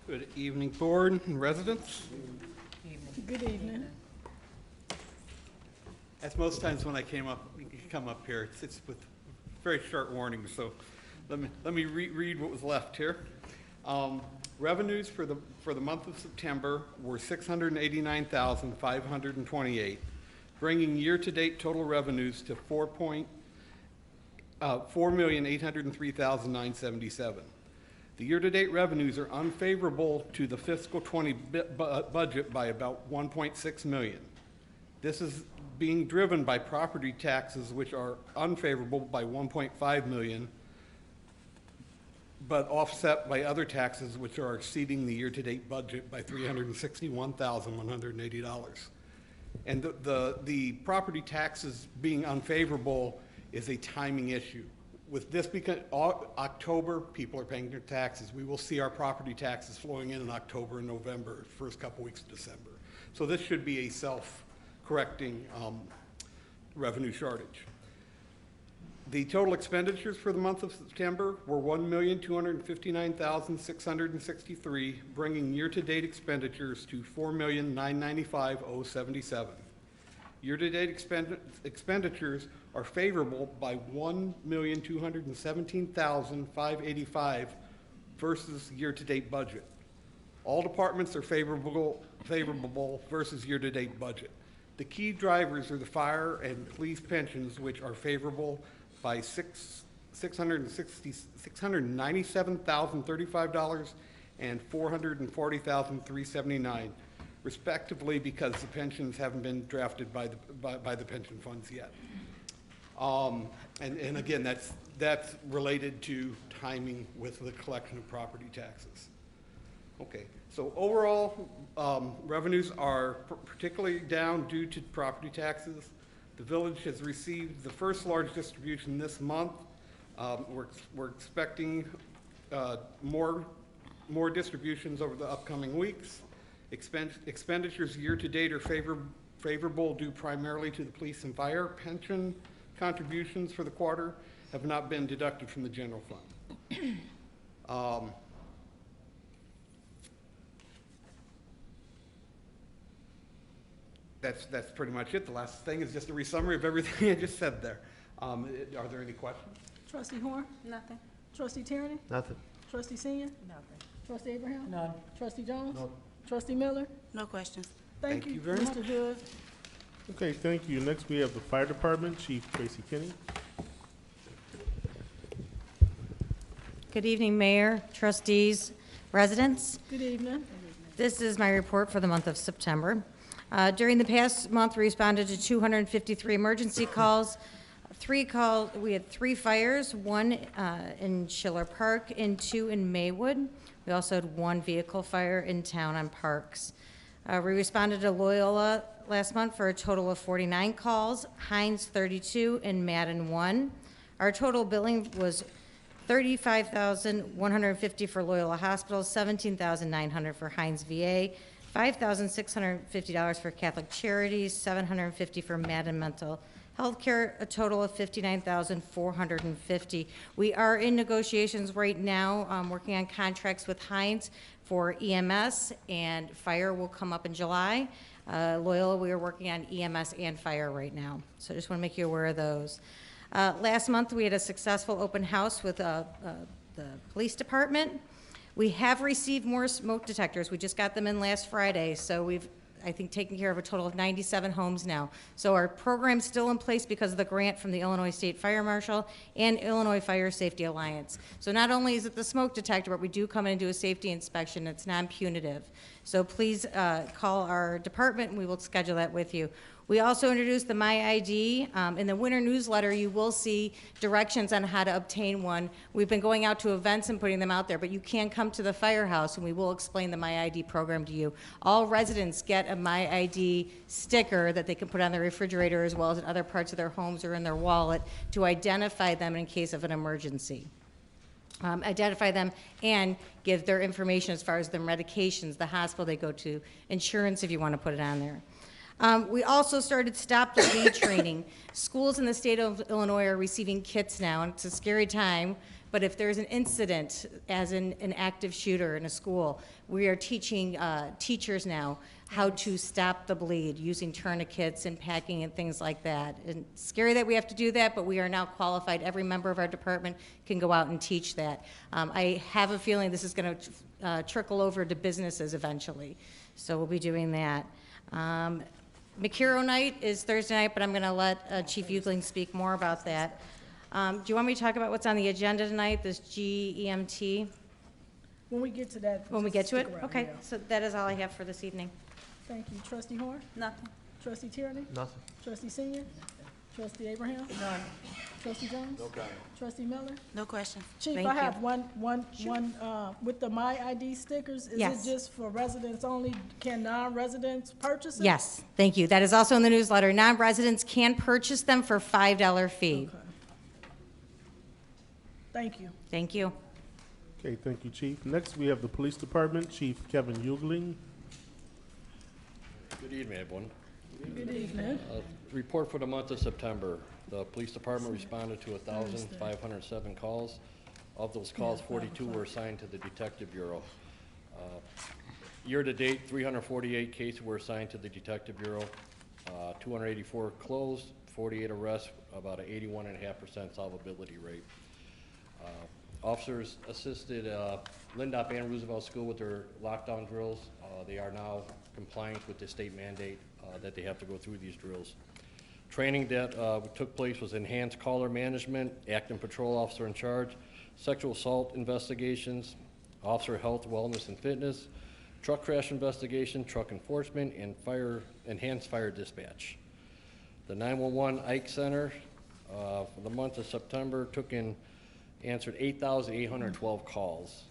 Good evening, board and residents. Good evening. As most times when I come up here, it's with very short warning, so let me read what was left here. Revenues for the month of September were $689,528, bringing year-to-date total revenues to $4,803,977. The year-to-date revenues are unfavorable to the fiscal 20 budget by about $1.6 million. This is being driven by property taxes, which are unfavorable by $1.5 million, but offset by other taxes which are exceeding the year-to-date budget by $361,180. And the property taxes being unfavorable is a timing issue. With this, because October, people are paying their taxes. We will see our property taxes flowing in October and November, first couple weeks of December. So this should be a self-correcting revenue shortage. The total expenditures for the month of September were $1,259,663, bringing year-to-date expenditures to $4,995,077. Year-to-date expenditures are favorable by $1,217,585 versus year-to-date budget. All departments are favorable versus year-to-date budget. The key drivers are the fire and police pensions, which are favorable by $697,035 and $440,379, respectively, because the pensions haven't been drafted by the pension funds yet. And again, that's related to timing with the collection of property taxes. Okay, so overall, revenues are particularly down due to property taxes. The village has received the first large distribution this month. We're expecting more distributions over the upcoming weeks. Expenditures year-to-date are favorable due primarily to the police and fire. Pension contributions for the quarter have not been deducted from the general fund. That's pretty much it. The last thing is just a summary of everything I just said there. Are there any questions? Trustee Horn? Nothing. Trustee Tierney? Nothing. Trustee Senior? Nothing. Trustee Abraham? None. Trustee Jones? No. Trustee Miller? No questions. Thank Thank you, you very Mr. Hood. Okay, thank you. Next, we have the Fire Department, Chief Tracy Kinney. Good evening, Mayor, trustees, residents. Good evening. This is my report for the month of September. During the past month, we responded to 253 emergency calls. We had 3 fires, 1 in Schiller Park and 2 in Maywood. We also had 1 vehicle fire in town on Parks. We responded to Loyola last month for a total of 49 calls, Hines 32, and Madden 1. Our total billing was $35,150 for Loyola Hospital, $17,900 for Hines VA, $5,650 for Catholic Charities, $750 for Madden Mental Healthcare, a total of $59,450. We are in negotiations right now, working on contracts with Heinz for EMS, and fire will come up in July. Loyola, we are working on EMS and fire right now. So I just want to make you aware of those. Last month, we had a successful open house with the police department. We have received more smoke detectors. We just got them in last Friday, so we've, I think, taken care of a total of 97 homes now. So our program's still in place because of the grant from the Illinois State Fire Marshal and Illinois Fire Safety Alliance. So not only is it the smoke detector, but we do come in and do a safety inspection. It's non-punitive. So please call our department and we will schedule that with you. We also introduced the My ID. In the winter newsletter, you will see directions on how to obtain one. We've been going out to events and putting them out there, but you can come to the firehouse and we will explain the My ID program to you. All residents get a My ID sticker that they can put on their refrigerator as well as in other parts of their homes or in their wallet to identify them in case of an emergency. Identify them and give their information as far as their medications, the hospital they go to, insurance if you want to put it on there. We also started Stop the Bleed training. Schools in the state of Illinois are receiving kits now, and it's a scary time, but if there's an incident, as in an active shooter in a school, we are teaching teachers now how to stop the bleed using tourniquets and packing and things like that. And it's scary that we have to do that, but we are now qualified. Every member of our department can go out and teach that. I have a feeling this is going to trickle over to businesses eventually, so we'll be doing that. McHero night is Thursday night, but I'm going to let Chief Eugling speak more about that. Do you want me to talk about what's on the agenda tonight, this GEMT? When we get to that. When we just get to it? stick around, Okay, yeah. so that is all I have for this evening. Thank you. Trustee Horn? Nothing. Trustee Tierney? Nothing. Trustee Senior? Trustee Abraham? None. Trustee Jones? No comment. Trustee Miller? No questions. Chief, Thank I you. have one, with the My ID stickers, is it Yes. just for residents only? Can non-residents purchase it? Yes, thank you. That is also in the newsletter. Non-residents can purchase them for $5 fee. Okay. Thank you. Thank you. Okay, thank you, Chief. Next, we have the Police Department, Chief Kevin Eugling. Good evening, everyone. Good evening. Report for the month of September. The police department responded to 1,507 calls. Of those calls, 42 were assigned to the Detective Bureau. Year-to-date, 348 cases were assigned to the Detective Bureau, 284 closed, 48 arrests, about an 81.5% solvability rate. Officers assisted Lindop and Roosevelt School with their lockdown drills. They are now compliant with the state mandate that they have to go through these drills. Training that took place was enhanced caller management, acting patrol officer in charge, sexual assault investigations, officer health, wellness, and fitness, truck crash investigation, truck enforcement, and enhanced fire dispatch. The 911 Ike Center for the month of September answered 8,812 calls.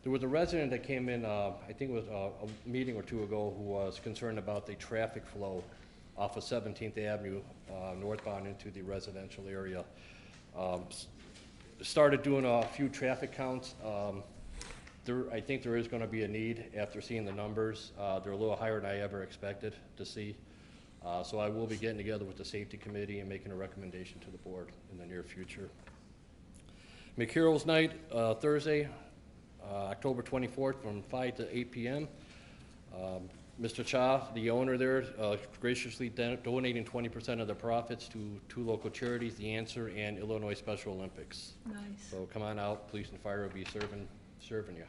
There was a resident that came in, I think it was a meeting or two ago, who was concerned about the traffic flow off of 17th Avenue northbound into the residential area. Started doing a few traffic counts. I think there is going to be a need after seeing the numbers. They're a little higher than I ever expected to see. So I will be getting together with the safety committee and making a recommendation to the board in the near future. McHero's night, Thursday, October 24th from 5 to 8 p.m. Mr. Cha, the owner there, graciously donating 20% of the profits to two local charities, The Answer and Illinois Special Olympics. Nice. So come on out, police and fire will be serving you.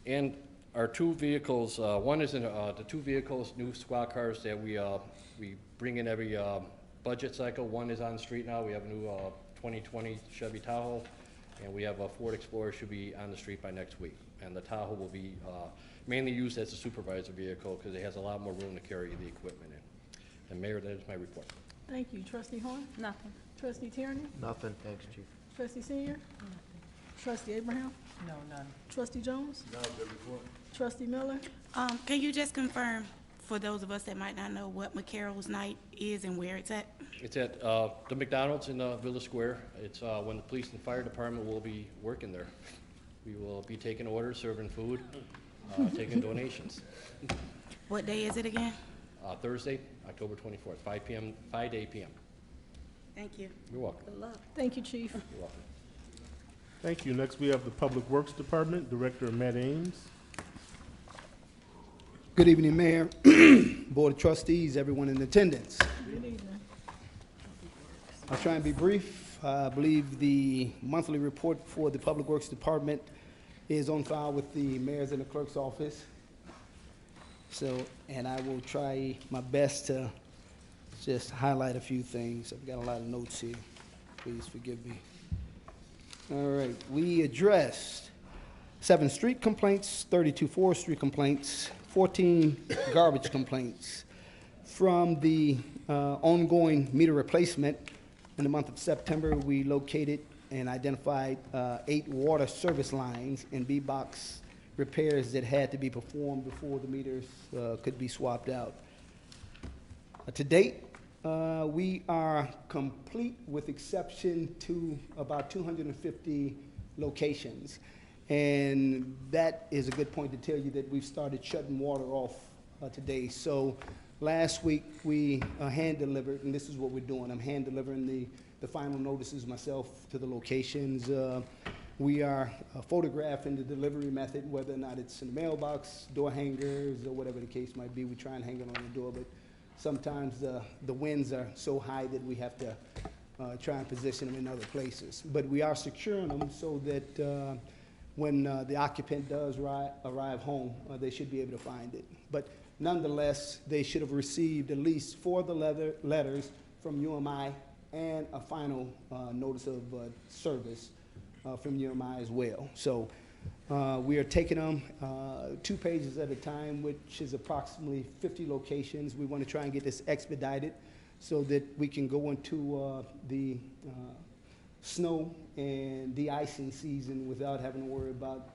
And our two vehicles, one is in the two vehicles, new squad cars that we bring in every budget cycle. One is on the street now. We have a new 2020 Chevy Tahoe, and we have a Ford Explorer should be on the street by next week. And the Tahoe will be mainly used as a supervisor vehicle because it has a lot more room to carry the equipment in. And Mayor, that is my report. Thank you. Trustee Horn? Nothing. Trustee Tierney? Nothing, thanks, Chief. Trustee Senior? Trustee Abraham? No, none. Trustee Jones? No, good report. Trustee Miller? Can you just confirm, for those of us that might not know, what McCarroll's night is and where it's at? It's at the McDonald's in Village Square. It's when the police and fire department will be working there. We will be taking orders, serving food. taking donations. What day is it again? Thursday, October 24th, 5 p.m., 5 to 8 p.m. Thank you. You're welcome. Good luck. Thank you, Chief. You're welcome. Thank you. Next, we have the Public Works Department, Director Matt Ames. Good evening, Mayor, Board of Trustees, everyone in attendance. Good evening. I'll try and be brief. I believe the monthly report for the Public Works Department is on file with the mayor's and the clerk's office. So, and I will try my best to just highlight a few things. I've got a lot of notes here. Please forgive me. All right, we addressed 7 street complaints, 32 forestry complaints, 14 garbage complaints. From the ongoing meter replacement, in the month of September, we located and identified 8 water service lines and B-box repairs that had to be performed before the meters could be swapped out. To date, we are complete with exception to about 250 locations. And that is a good point to tell you that we've started shutting water off today. So last week we hand delivered, and this is what we're doing. I'm hand delivering the final notices myself to the locations. We are photographing the delivery method, whether or not it's in the mailbox, door hangers, or whatever the case might be. We try and hang it on the door, but sometimes the winds are so high that we have to try and position them in other places. But we are securing them so that when the occupant does arrive home, they should be able to find it. But nonetheless, they should have received at least 4 of the letters from UMI and a final notice of service from UMI as well. So we are taking them 2 pages at a time, which is approximately 50 locations. We want to try and get this expedited so that we can go into the snow and de-icing season without having to worry about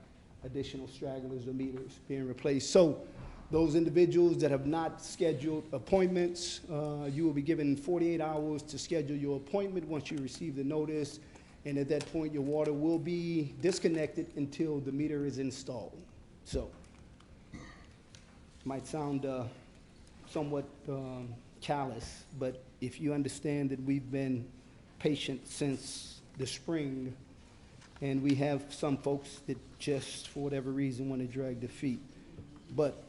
additional stragglers or meters being replaced. So those individuals that have not scheduled appointments, you will be given 48 hours to schedule your appointment once you receive the notice. And at that point, your water will be disconnected until the meter is installed. So, might sound somewhat callous, but if you understand that we've been patient since the spring, and we have some folks that just, for whatever reason, want to drag their feet. But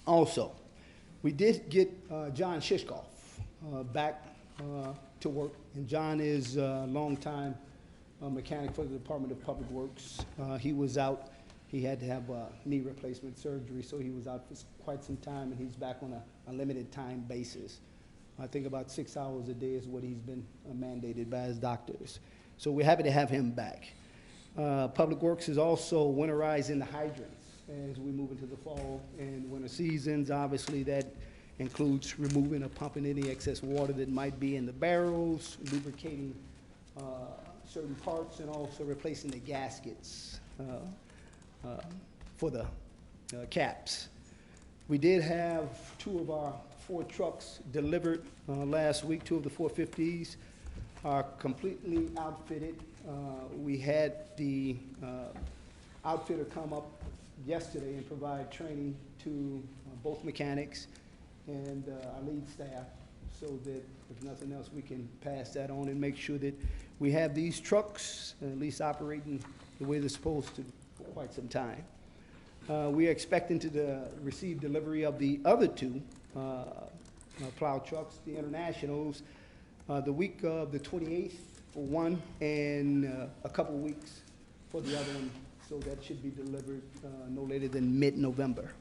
also, we did get John Shishkoff back to work, and John is a longtime mechanic for the Department of Public Works. He was out. He had to have knee replacement surgery, so he was out for quite some time, and he's back on a limited time basis. I think about 6 hours a day is what he's been mandated by his doctors. So we're happy to have him back. Public Works is also winterizing the hydrants as we move into the fall and winter seasons. Obviously, that includes removing or pumping any excess water that might be in the barrels, lubricating certain parts, and also replacing the gaskets for the caps. We did have 2 of our 4 trucks delivered last week. 2 of the 450s are completely outfitted. We had the outfitter come up yesterday and provide training to both mechanics and our lead staff, so that if nothing else, we can pass that on and make sure that we have these trucks at least operating the way they're supposed to for quite some time. We are expecting to receive delivery of the other 2 plow trucks, the Internationals, the week of the 28th for one, and a couple of weeks for the other one. So that should be delivered no later than mid-November.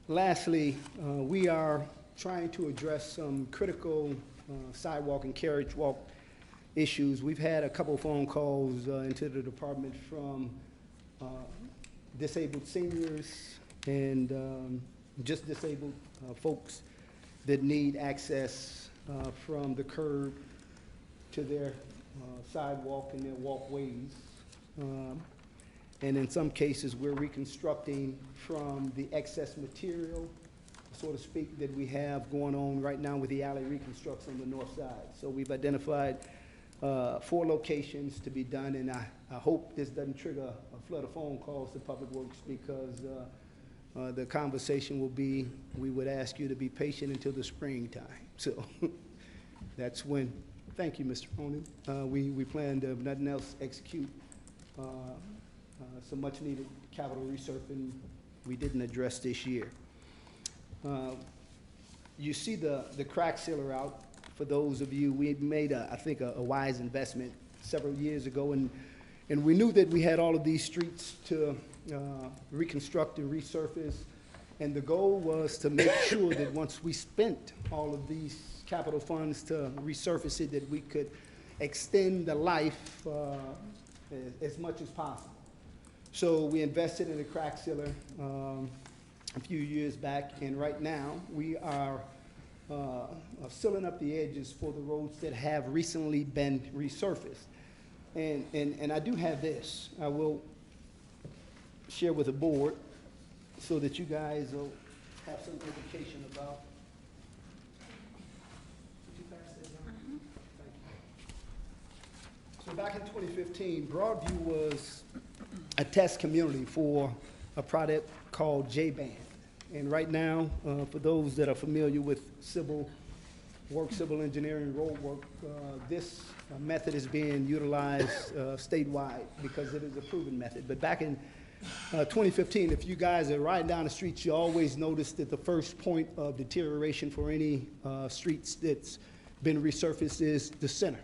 Lastly, we are trying to address some critical sidewalk and carriage walk issues. We've had a couple of phone calls into the department from disabled seniors and just disabled folks that need access from the curb to their sidewalk and their walkways. And in some cases, we're reconstructing from the excess material so to speak, that we have going on right now with the alley reconstruction on the north side. So we've identified 4 locations to be done, and I hope this doesn't trigger a flood of phone calls to Public Works, because the conversation will be, we would ask you to be patient until the springtime. So that's when, thank you, Mr. Ronan. We plan to, if nothing else, execute some much-needed capital resurfacing we didn't address this year. You see the crack sealer out. For those of you, we made, I think, a wise investment several years ago, and we knew that we had all of these streets to reconstruct and resurface, and the goal was to make sure that once we spent all of these capital funds to resurface it, that we could extend the life as much as possible. So we invested in a crack sealer a few years back, and right now we are sealing up the edges for the roads that have recently been resurfaced. And I do have this. I will share with the board so that you guys will have some indication about. Did you pass this on? Thank you. So back in 2015, Broadview was a test community for a product called J-Band. And right now, for those that are familiar with civil work, civil engineering, road work, this method is being utilized statewide because it is a proven method. But back in 2015, if you guys are riding down the streets, you always notice that the first point of deterioration for any streets that's been resurfaced is the center.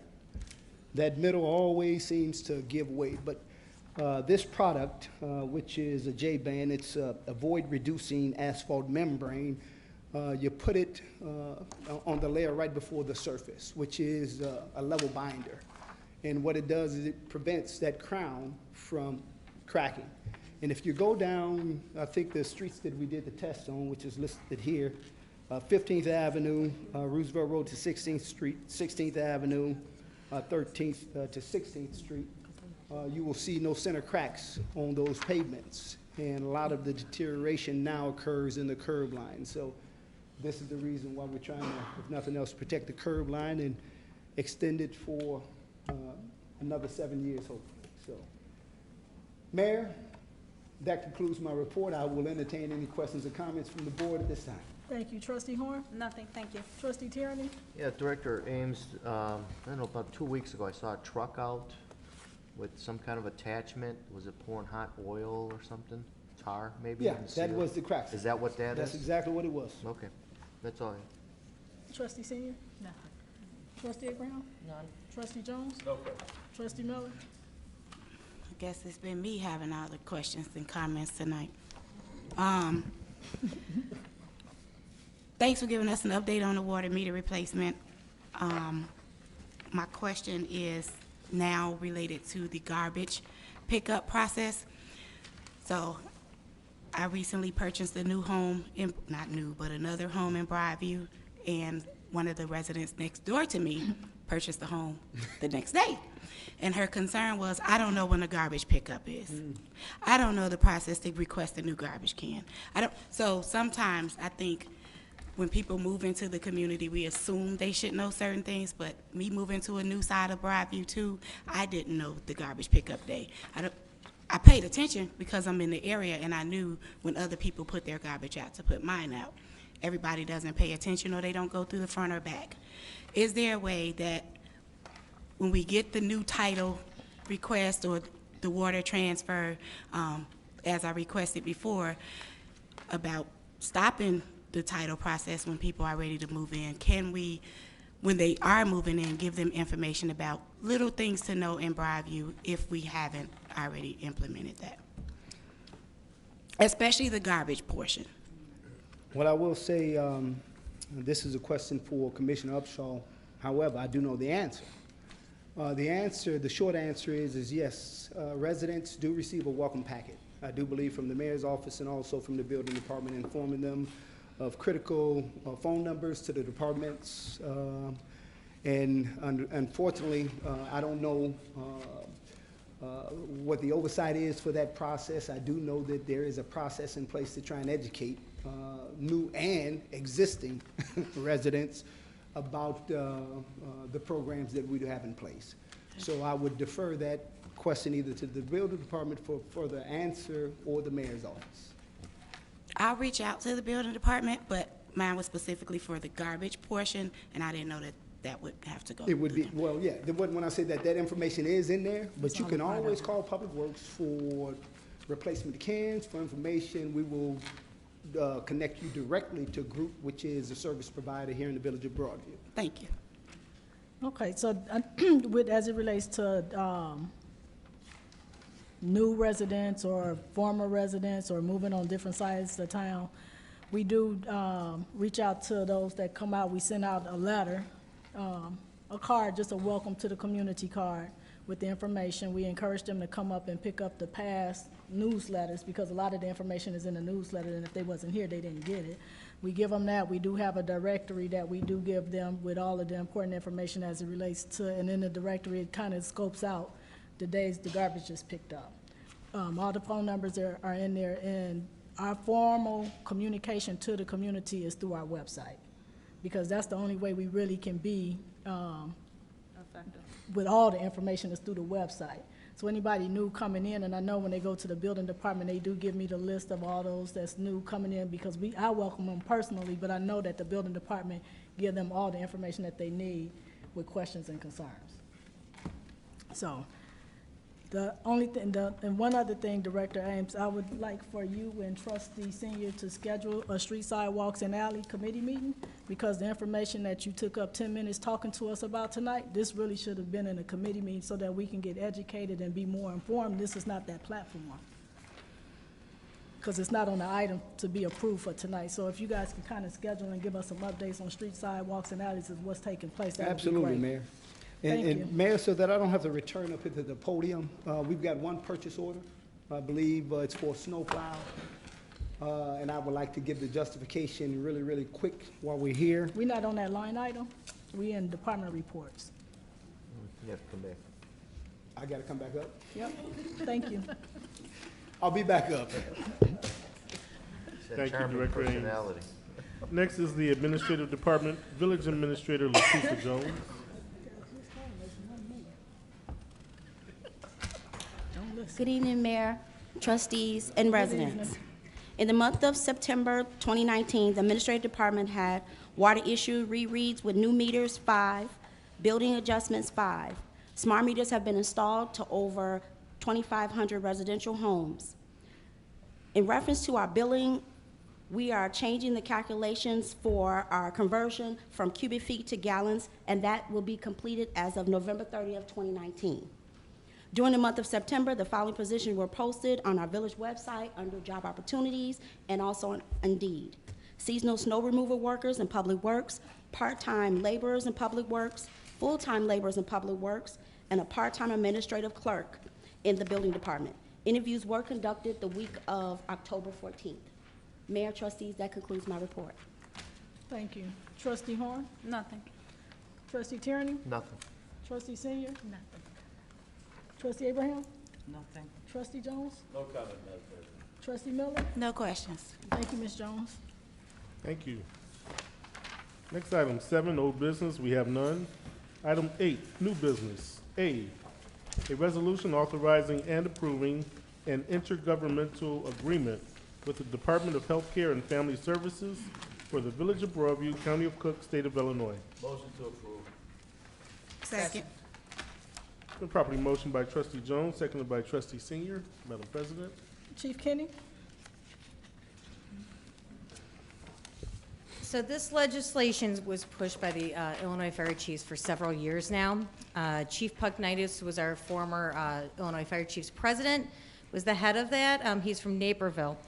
That middle always seems to give way. But this product, which is a J-Band, it's a void-reducing asphalt membrane. You put it on the layer right before the surface, which is a level binder. And what it does is it prevents that crown from cracking. And if you go down, I think the streets that we did the test on, which is listed here, 15th Avenue, Roosevelt Road to 16th Street, 16th Avenue, 13th to 16th Street, you will see no center cracks on those pavements. And a lot of the deterioration now occurs in the curb line. So this is the reason why we're trying to, if nothing else, protect the curb line and extend it for another 7 years, hopefully. So, Mayor, that concludes my report. I will entertain any questions or comments from the board at this time. Thank you. Trustee Horn? Nothing, thank you. Trustee Tierney? Yeah, Director Ames, I don't know, about 2 weeks ago, I saw a truck out with some kind of attachment. Was it pouring hot oil or something? Tar, maybe? Yeah, that was the crack. Is that what that is? That's exactly what it was. Okay, that's all. I Trustee Senior? Nothing. Trustee Brown? None. Trustee Jones? No question. Trustee Miller? I guess it's been me having all the questions and comments tonight. Thanks for giving us an update on the water meter replacement. My question is now related to the garbage pickup process. So I recently purchased a new home, not new, but another home in Broadview, and one of the residents next door to me purchased a home the next day. And her concern was, I don't know when the garbage pickup is. I don't know the process to request a new garbage can. So sometimes I think when people move into the community, we assume they should know certain things, but me moving to a new side of Broadview too, I didn't know the garbage pickup day. I paid attention because I'm in the area and I knew when other people put their garbage out to put mine out. Everybody doesn't pay attention or they don't go through the front or back. Is there a way that when we get the new title request or the water transfer, as I requested before, about stopping the title process when people are ready to move in, can we, when they are moving in, give them information about little things to know in Broadview if we haven't already implemented that? Especially the garbage portion. Well, I will say, this is a question for Commissioner Upshaw. However, I do know the answer. The short answer is yes, residents do receive a welcome packet. I do believe from the mayor's office and also from the building department, informing them of critical phone numbers to the departments. And unfortunately, I don't know what the oversight is for that process. I do know that there is a process in place to try and educate new and existing residents about the programs that we do have in place. So I would defer that question either to the building department for further answer or the mayor's office. I'll reach out to the building department, but mine was specifically for the garbage portion, and I didn't know that that would have to go. It would through be, them. well, yeah, when I say that, that information is in there, but you can always call Public Works for replacement cans, for information. We will connect you directly to Group, which is a service provider here in the village of Broadview. Thank you. Okay, so as it relates to new residents or former residents or moving on different sides of town, we do reach out to those that come out. We send out a letter, a card, just a welcome to the community card with the information. We encourage them to come up and pick up the past newsletters because a lot of the information is in the newsletter, and if they wasn't here, they didn't get it. We give them that. We do have a directory that we do give them with all of the important information as it relates to, and in the directory, it kind of scopes out the days the garbage is picked up. All the phone numbers are in there, and our formal communication to the community is through our website, because that's the only way we really can be effective with all the information is through the website. So anybody new coming in, and I know when they go to the building department, they do give me the list of all those that's new coming in, because I welcome them personally, but I know that the building department give them all the information that they need with questions and concerns. So the only thing, and one other thing, Director Ames, I would like for you and Trustee Senior to schedule a street sidewalks and alley committee meeting, because the information that you took up 10 minutes talking to us about tonight, this really should have been in a committee meeting so that we can get educated and be more informed. This is not that platform, because it's not on the item to be approved for tonight. So if you guys can kind of schedule and give us some updates on street sidewalks and alleys of what's taking place, that would be great. Absolutely, Mayor. And Mayor, so that I don't have to return up into the podium, we've got one purchase order. I believe it's for a snowplow. And I would like to give the justification really, really quick while we're here. We're not on that line item. We in department reports. You have to come back. I gotta come back up? Yep, thank you. I'll be back up. That Thank you, charming Director Ames. personality. Next is the Administrative Department, Village Administrator Latisha Jones. Good evening, Mayor, trustees, and residents. In the month of September 2019, the Administrative Department had water issue rereads with new meters 5, building adjustments 5. Smart meters have been installed to over 2,500 residential homes. In reference to our billing, we are changing the calculations for our conversion from cubic feet to gallons, and that will be completed as of November 30th, 2019. During the month of September, the following positions were posted on our village website under job opportunities and also on Indeed. Seasonal snow removal workers in public works, part-time laborers in public works, full-time laborers in public works, and a part-time administrative clerk in the building department. Interviews were conducted the week of October 14th. Mayor, trustees, that concludes my report. Thank you. Trustee Horn? Nothing. Trustee Tierney? Nothing. Trustee Senior? Nothing. Trustee Abraham? Nothing. Trustee Jones? No comment, Madam President. Trustee Miller? No questions. Thank you, Ms. Jones. Thank you. Next item, 7, old business, we have none. Item 8, new business. A resolution authorizing and approving an intergovernmental agreement with the Department of Health Care and Family Services for the Village of Broadview, County of Cook, State of Illinois. Motion to approve. Second. Been properly motioned by Trustee Jones, seconded by Trustee Senior. Madam President. Chief Kenny? So this legislation was pushed by the Illinois Fire Chiefs for several years now. Chief Pucknitis was our former Illinois Fire Chiefs president, was the head of that. He's from Naperville.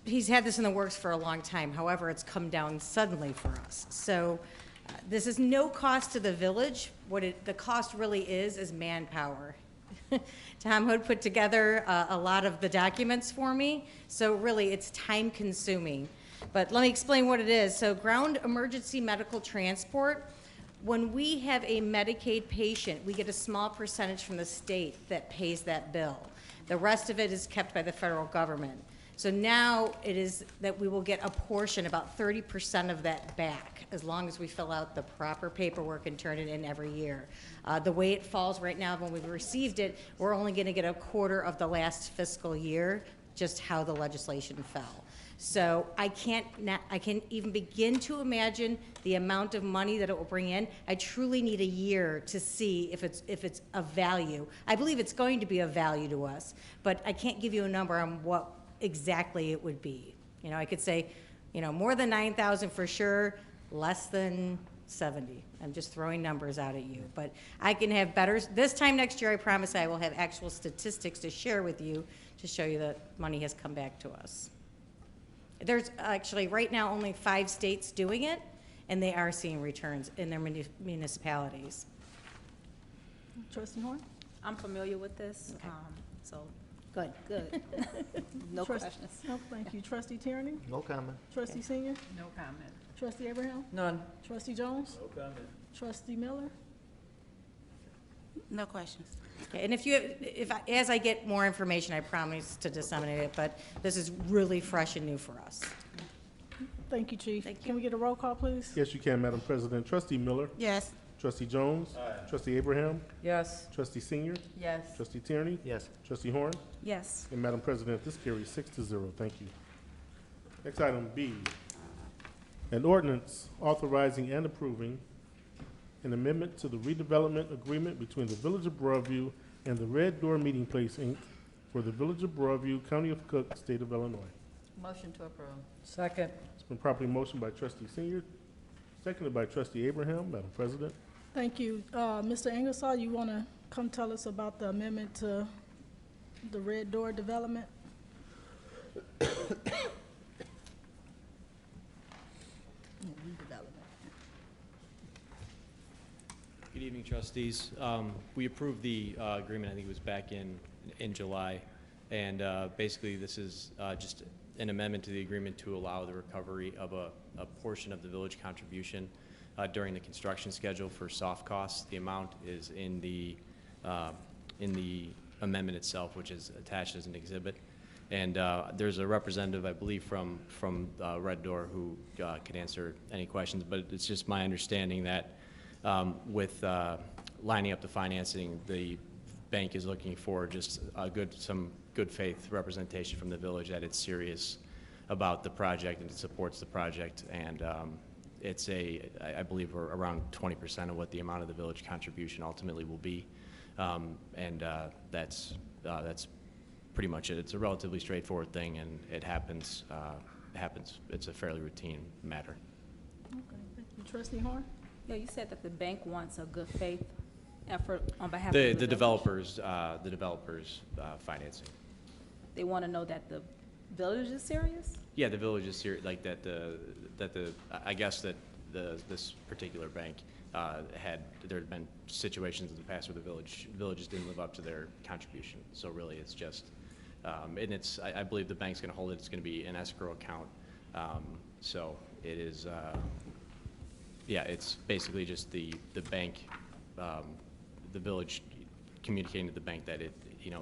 He's had this in the works for a long time. However, it's come down suddenly for us. So this is no cost to the village. The cost really is manpower. Tom Hood put together a lot of the documents for me, so really it's time consuming. But let me explain what it is. So ground emergency medical transport, When we have a Medicaid patient, we get a small percentage from the state that pays that bill. The rest of it is kept by the federal government. So now it is that we will get a portion, about 30% of that back, as long as we fill out the proper paperwork and turn it in every year. The way it falls right now, when we've received it, we're only going to get a quarter of the last fiscal year, just how the legislation fell. So I can't even begin to imagine the amount of money that it will bring in. I truly need a year to see if it's of value. I believe it's going to be of value to us, but I can't give you a number on what exactly it would be. You know, I could say, you know, more than 9,000 for sure, less than 70. I'm just throwing numbers out at you, but I can have better, this time next year, I promise I will have actual statistics to share with you to show you that money has come back to us. There's actually right now only 5 states doing it, and they are seeing returns in their municipalities. Trustee Horn? I'm familiar with this, so Good. good. No questions. No, thank you. Trustee Tierney? No comment. Trustee Senior? No comment. Trustee Abraham? None. Trustee Jones? No comment. Trustee Miller? No questions. Okay, and as I get more information, I promise to disseminate it, but this is really fresh and new for us. Thank you, Chief. Thank you. Can we get a roll call, please? Yes, you can, Madam President. Trustee Miller? Yes. Trustee Jones? Trustee Abraham? Yes. Trustee Senior? Yes. Trustee Tierney? Yes. Trustee Horn? Yes. And Madam President, this carries 6-0. Thank you. Next item, B. An ordinance authorizing and approving an amendment to the redevelopment agreement between the Village of Broadview and the Red Door Meeting Place, Inc. for the Village of Broadview, County of Cook, State of Illinois. Motion to approve. Second. It's been properly motioned by Trustee Senior, seconded by Trustee Abraham. Madam President. Thank you. Mr. Ingersoll, you want to come tell us about the amendment to the Red Door development? Good evening, trustees. We approved the agreement, I think it was back in July, and basically this is just an amendment to the agreement to allow the recovery of a portion of the village contribution during the construction schedule for soft costs. The amount is in the amendment itself, which is attached as an exhibit. And there's a representative, I believe, from Red Door who could answer any questions, but it's just my understanding that with lining up the financing, the bank is looking for just some good faith representation from the village that it's serious about the project and it supports the project. And it's I believe we're around 20% of what the amount of the village contribution ultimately will be. That's pretty much it. It's a relatively straightforward thing, and it happens. It's a fairly routine matter. Okay, thank you. Trustee Horn? Yeah, you said that the bank wants a good faith effort on behalf of The village. developers financing. They want to know that the village is serious? Yeah, the village is serious. Like I guess that this particular bank there had been situations in the past where the villages didn't live up to their contribution. So really, it's just and I believe the bank's going to hold it. It's going to be an escrow account. So it is. Yeah, it's basically just the bank, the village communicating to the bank that it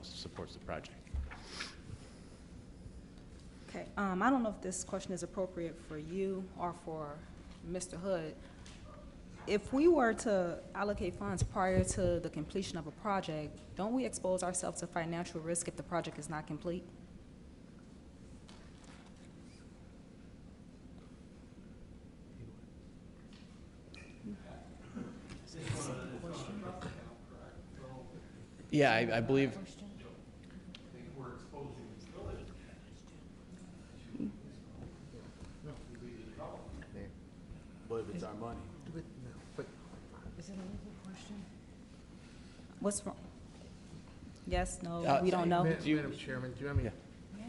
supports the project. Okay, I don't know if this question is appropriate for you or for Mr. Hood. If we were to allocate funds prior to the completion of a project, don't we expose ourselves to financial risk if the project is not complete? Yeah, I believe. But if it's our money. Is it a legal question? What's wrong? Yes, no, we don't know. Madam Chairman, do you want me? Yeah.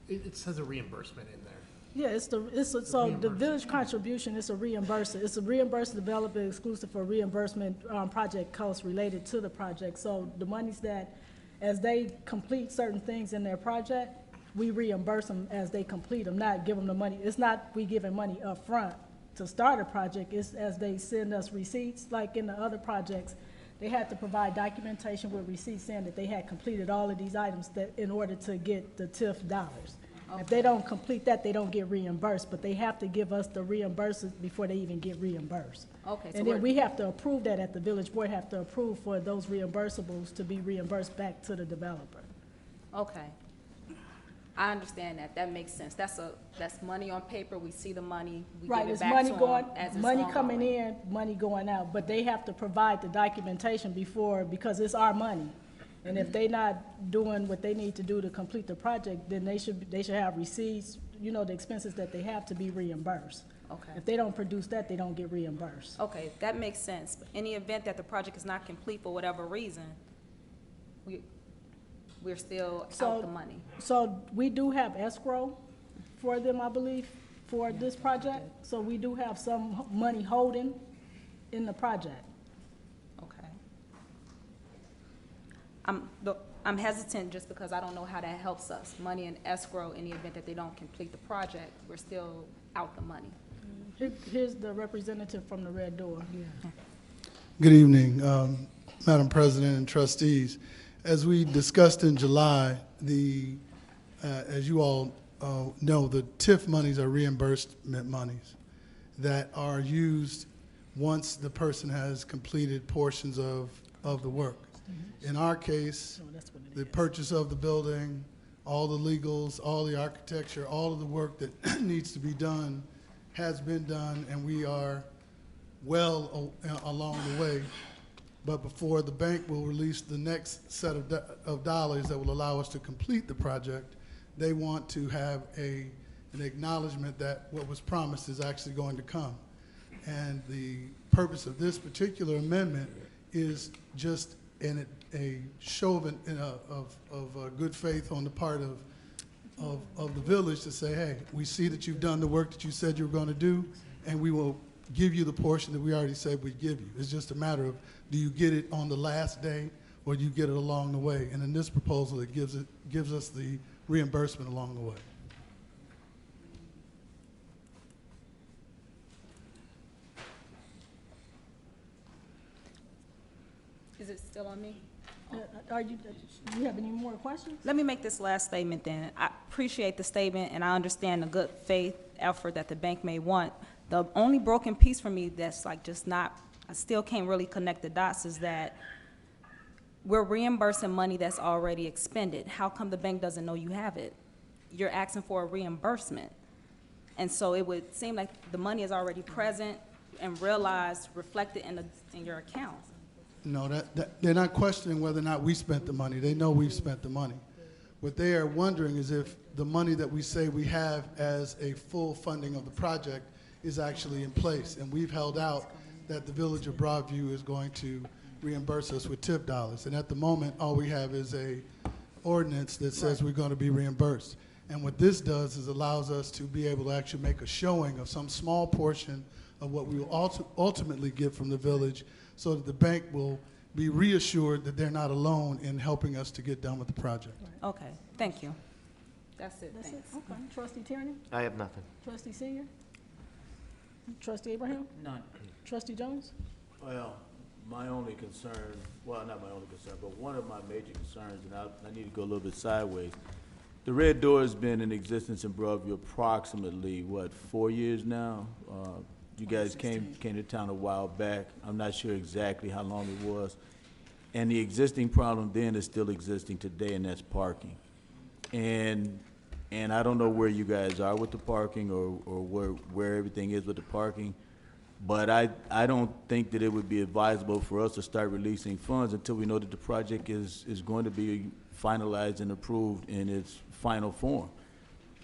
It says a reimbursement in there. Yeah, so the village contribution is a reimbursement. It's a reimbursed developer exclusive for reimbursement project costs related to the project. So the monies that, as they complete certain things in their project, we reimburse them as they complete them, not give them the money. It's not we giving money up front to start a project, it's as they send us receipts, like in the other projects, they had to provide documentation with receipts saying that they had completed all of these items that, in order to get the TIF dollars. If they don't complete that, they don't get reimbursed, but they have to give us the reimbursements before they even get reimbursed. Okay, so And then we have to approve that at the village board, have to approve for those reimbursables to be reimbursed back to the developer. Okay. I understand that. That makes sense. That's money on paper. We see the money. We Right, give it it's back money to going, them as it's money ongoing. coming in, money going out, but they have to provide the documentation before, because it's our money. And if they not doing what they need to do to complete the project, then they should have receipts, you know, the expenses that they have to be reimbursed. Okay. If they don't produce that, they don't get reimbursed. Okay, that makes sense. Any event that the project is not complete for whatever reason, we're still out the money. So we do have escrow for them, I believe, for this project. So we do have some money holding in the project. Okay. I'm hesitant just because I don't know how that helps us. Money in escrow in the event that they don't complete the project, we're still out the money. Here's the representative from the Red Door. Good evening, Madam President and trustees. As we discussed in July, as you all know, the TIF monies are reimbursement monies that are used once the person has completed portions of the work. In our case, the purchase of the building, all the legals, all the architecture, all of the work that needs to be done has been done, and we are well along the way. But before the bank will release the next set of dollars that will allow us to complete the project, they want to have an acknowledgement that what was promised is actually going to come. And the purpose of this particular amendment is just a show of good faith on the part of the village to say, hey, we see that you've done the work that you said you were going to do, and we will give you the portion that we already said we'd give you. It's just a matter of, do you get it on the last day, or do you get it along the way? And in this proposal, it gives us the reimbursement along the way. Is it still on me? Do you have any more questions? Let me make this last statement then. I appreciate the statement, and I understand the good faith effort that the bank may want. The only broken piece for me that's like just not, I still can't really connect the dots, is that we're reimbursing money that's already expended. How come the bank doesn't know you have it? You're asking for a reimbursement. And so it would seem like the money is already present and realized, reflected in your account. No, they're not questioning whether or not we spent the money. They know we've spent the money. What they are wondering is if the money that we say we have as a full funding of the project is actually in place. And we've held out that the Village of Broadview is going to reimburse us with TIF dollars. And at the moment, all we have is a ordinance that says we're going to be reimbursed. And what this does is allows us to be able to actually make a showing of some small portion of what we will ultimately get from the village, so that the bank will be reassured that they're not alone in helping us to get done with the project. Okay, thank you. That's it, That's it? thanks. Okay. Trustee Tierney? I have nothing. Trustee Senior? Trustee Abraham? None. Trustee Jones? Well, my only concern, well, not my only concern, but one of my major concerns, and I need to go a little bit sideways. The Red Door has been in existence in Broadview approximately, 4 years now? You guys came to town a while back. I'm not sure exactly how long it was. And the existing problem then is still existing today, and that's parking. And I don't know where you guys are with the parking, or where everything is with the parking, but I don't think that it would be advisable for us to start releasing funds until we know that the project is going to be finalized and approved in its final form.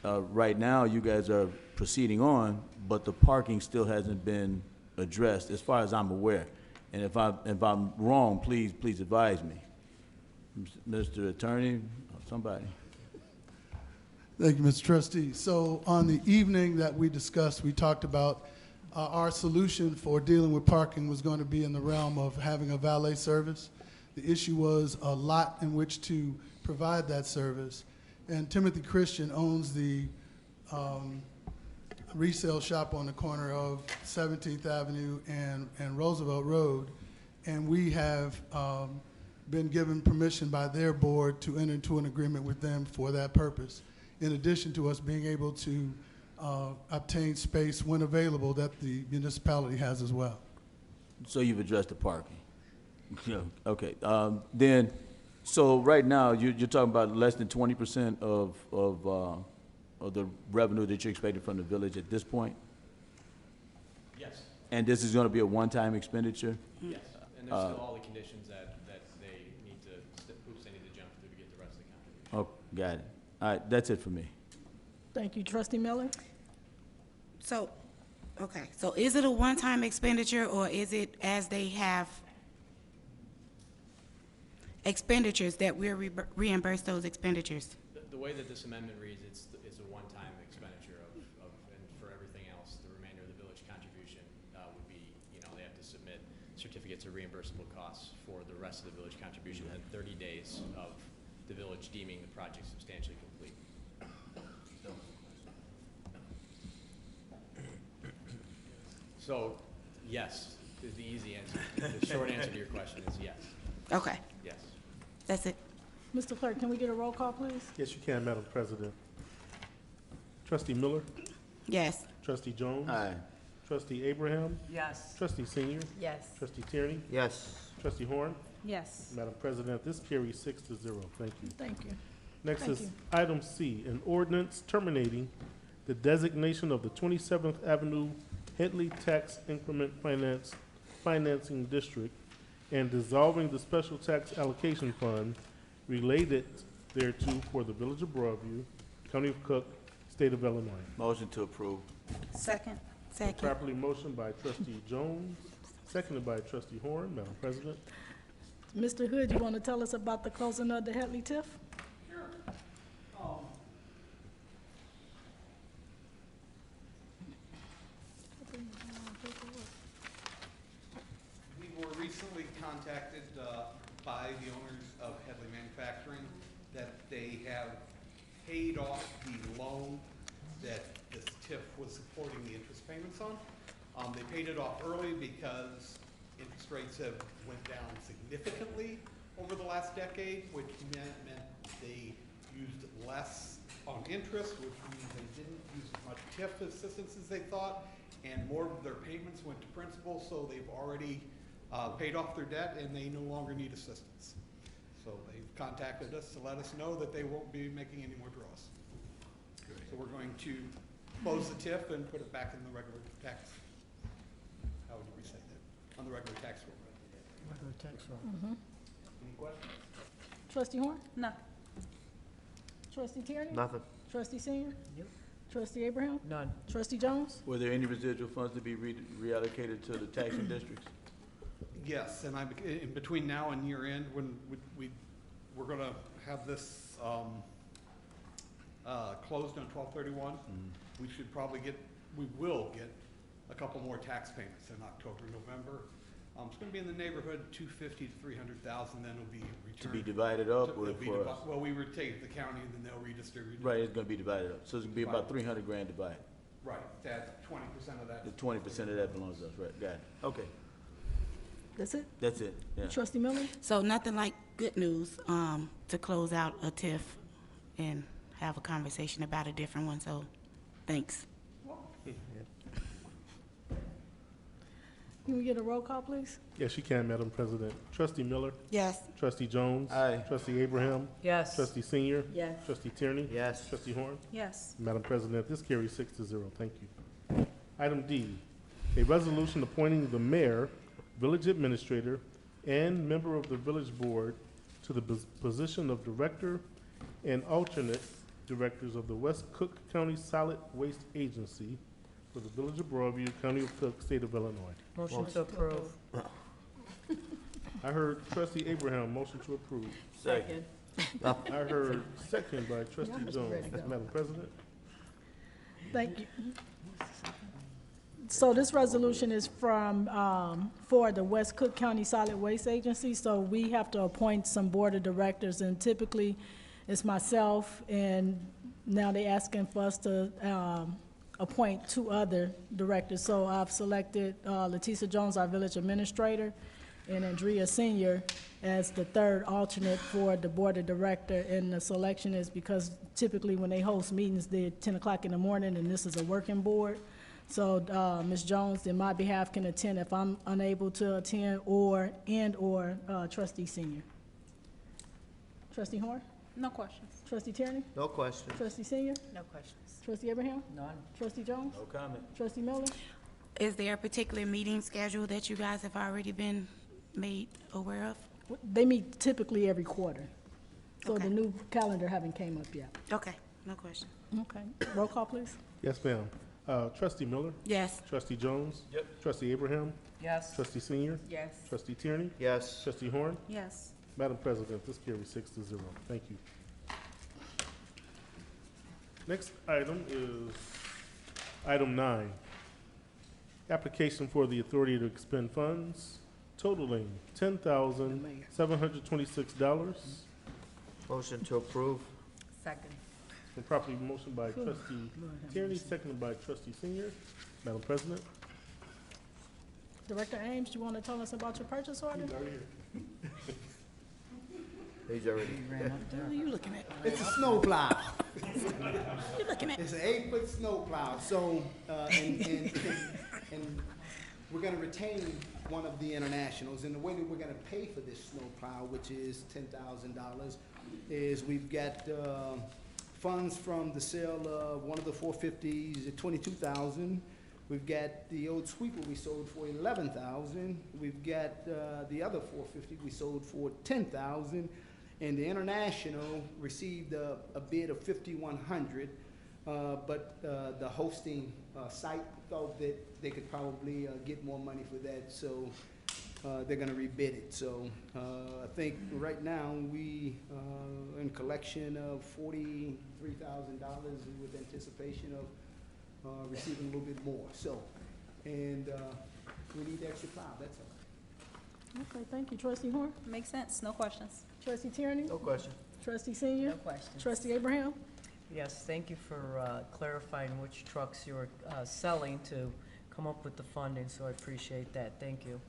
Right now, you guys are proceeding on, but the parking still hasn't been addressed, as far as I'm aware. And if I'm wrong, please advise me. Mr. Attorney, somebody. Thank you, Mr. Trustee. So on the evening that we discussed, we talked about our solution for dealing with parking was going to be in the realm of having a valet service. The issue was a lot in which to provide that service. And Timothy Christian owns the resale shop on the corner of 17th Avenue and Roosevelt Road, and we have been given permission by their board to enter into an agreement with them for that purpose, in addition to us being able to obtain space when available that the municipality has as well. So you've addressed the parking? Yeah, okay. Then, so right now, you're talking about less than 20% of the revenue that you're expecting from the village at this point? Yes. And this is gonna be a one-time expenditure? Yes, and there's still all the conditions that they need to, hoops they need to jump through to get the rest of the contribution. Oh, got it. All right, that's it for me. Thank you. Trustee Miller? So, okay, so is it a one-time expenditure, or is it as they have expenditures that we'll reimburse those expenditures? The way that this amendment reads, it's a one-time expenditure of, and for everything else, the remainder of the village contribution would be, they have to submit certificates of reimbursable costs for the rest of the village contribution within 30 days of the village deeming the project substantially complete. So, yes, is the easy answer. The short answer to your question is yes. Okay, Yes. that's it. Mr. Clerk, can we get a roll call, please? Yes, you can, Madam President. Trustee Miller? Yes. Trustee Jones? Aye. Trustee Abraham? Yes. Trustee Senior? Yes. Trustee Tierney? Yes. Trustee Horn? Yes. Madam President, this carries 6-0. Thank you. Thank you. Next Thank is you. item C, an ordinance terminating the designation of the 27th Avenue Headley Tax Increment Financing District and dissolving the special tax allocation fund related thereto for the Village of Broadview, County of Cook, State of Illinois. Motion to approve. Second. Second. Properly motioned by Trustee Jones, seconded by Trustee Horn. Madam President. Mr. Hood, you want to tell us about the closing of the Headley TIF? We were recently contacted by the owners of Headley Manufacturing that they have paid off the loan that this TIF was supporting the interest payments on. They paid it off early because interest rates have went down significantly over the last decade, which meant they used less on interest, which means they didn't use as much TIF assistance as they thought, and more of their payments went to principal, so they've already paid off their debt and they no longer need assistance. So they've contacted us to let us know that they won't be making any more draws. So we're going to close the TIF and put it back in the regular tax, how would you say that, on the regular tax roll. Regular tax roll. Any questions? Trustee Horn? No. Trustee Tierney? Nothing. Trustee Senior? Yep. Trustee Abraham? None. Trustee Jones? Were there any residual funds to be reallocated to the taxing districts? Yes, and in between now and year end, when we're gonna have this, closed on 12/31, we should probably we will get a couple more tax payments in October, November. It's gonna be in the neighborhood 250 to 300,000, then it'll be returned. To be divided up to- or it'll be for divi- us? Well, we would take the county and then they'll redistribute it. Right, it's gonna be divided up. So it's gonna be about 300 grand divided. Right, that 20% of that. The 20% of that belongs to us, right? Got it. Okay, That's it? that's it, yeah. Trustee Miller? So nothing like good news to close out a TIF and have a conversation about a different one, so thanks. Can we get a roll call, please? Yes, you can, Madam President. Trustee Miller? Yes. Trustee Jones? Aye. Trustee Abraham? Yes. Trustee Senior? Yes. Trustee Tierney? Yes. Trustee Horn? Yes. Madam President, this carries 6-0. Thank you. Item D, a resolution appointing the mayor, village administrator, and member of the village board to the position of director and alternate directors of the West Cook County Solid Waste Agency for the Village of Broadview, County of Cook, State of Illinois. Motion to approve. I heard Trustee Abraham motion to approve. Second. I heard second by Trustee Jones. Madam President? Thank you. So this resolution is from, for the West Cook County Solid Waste Agency, so we have to appoint some board of directors, and typically it's myself, and now they're asking for us to, appoint 2 other directors. So I've selected Letisa Jones, our village administrator, and Andrea Senior as the 3rd alternate for the board of director. And the selection is because typically when they host meetings, they're 10 o'clock in the morning, and this is a working board. So Ms. Jones, in my behalf, can attend if I'm unable to attend, or Trustee Senior. Trustee Horn? No questions. Trustee Tierney? No question. Trustee Senior? No questions. Trustee Abraham? None. Trustee Jones? No comment. Trustee Miller? Is there a particular meeting schedule that you guys have already been made aware of? They meet typically every quarter. So Okay. the new calendar haven't came up yet. Okay, no question. Okay. Roll call, please. Yes, ma'am. Trustee Miller? Yes. Trustee Jones? Yep. Trustee Abraham? Yes. Trustee Senior? Yes. Trustee Tierney? Yes. Trustee Horn? Yes. Madam President, this carries 6-0. Thank you. Next item is item 9. Application for the authority to expend funds totaling $10,726. Motion to approve. Second. It's been properly motioned by Trustee Tierney, seconded by Trustee Senior. Madam President? Director Ames, do you want to tell us about your purchase order? He's already. What are you looking at? It's a snow plow. You looking at? It's an 8-foot snow plow, so, and we're gonna retain one of the internationals, and the way that we're gonna pay for this snow plow, which is $10,000, is we've got, funds from the sale of one of the 450s at $22,000. We've got the old sweeper we sold for $11,000. We've got, the other 450 we sold for $10,000. And the International received a bid of $5,100, but the hosting site thought that they could probably get more money for that, so they're gonna rebid it. So I think right now we in collection of $43,000 with anticipation of receiving a little bit more. So, and we need the extra plow, that's all. Okay, thank you. Trustee Horn? Makes sense. No questions. Trustee Tierney? No question. Trustee Senior? No questions. Trustee Abraham? Yes, thank you for clarifying which trucks you're selling to come up with the funding, so I appreciate that. Thank you.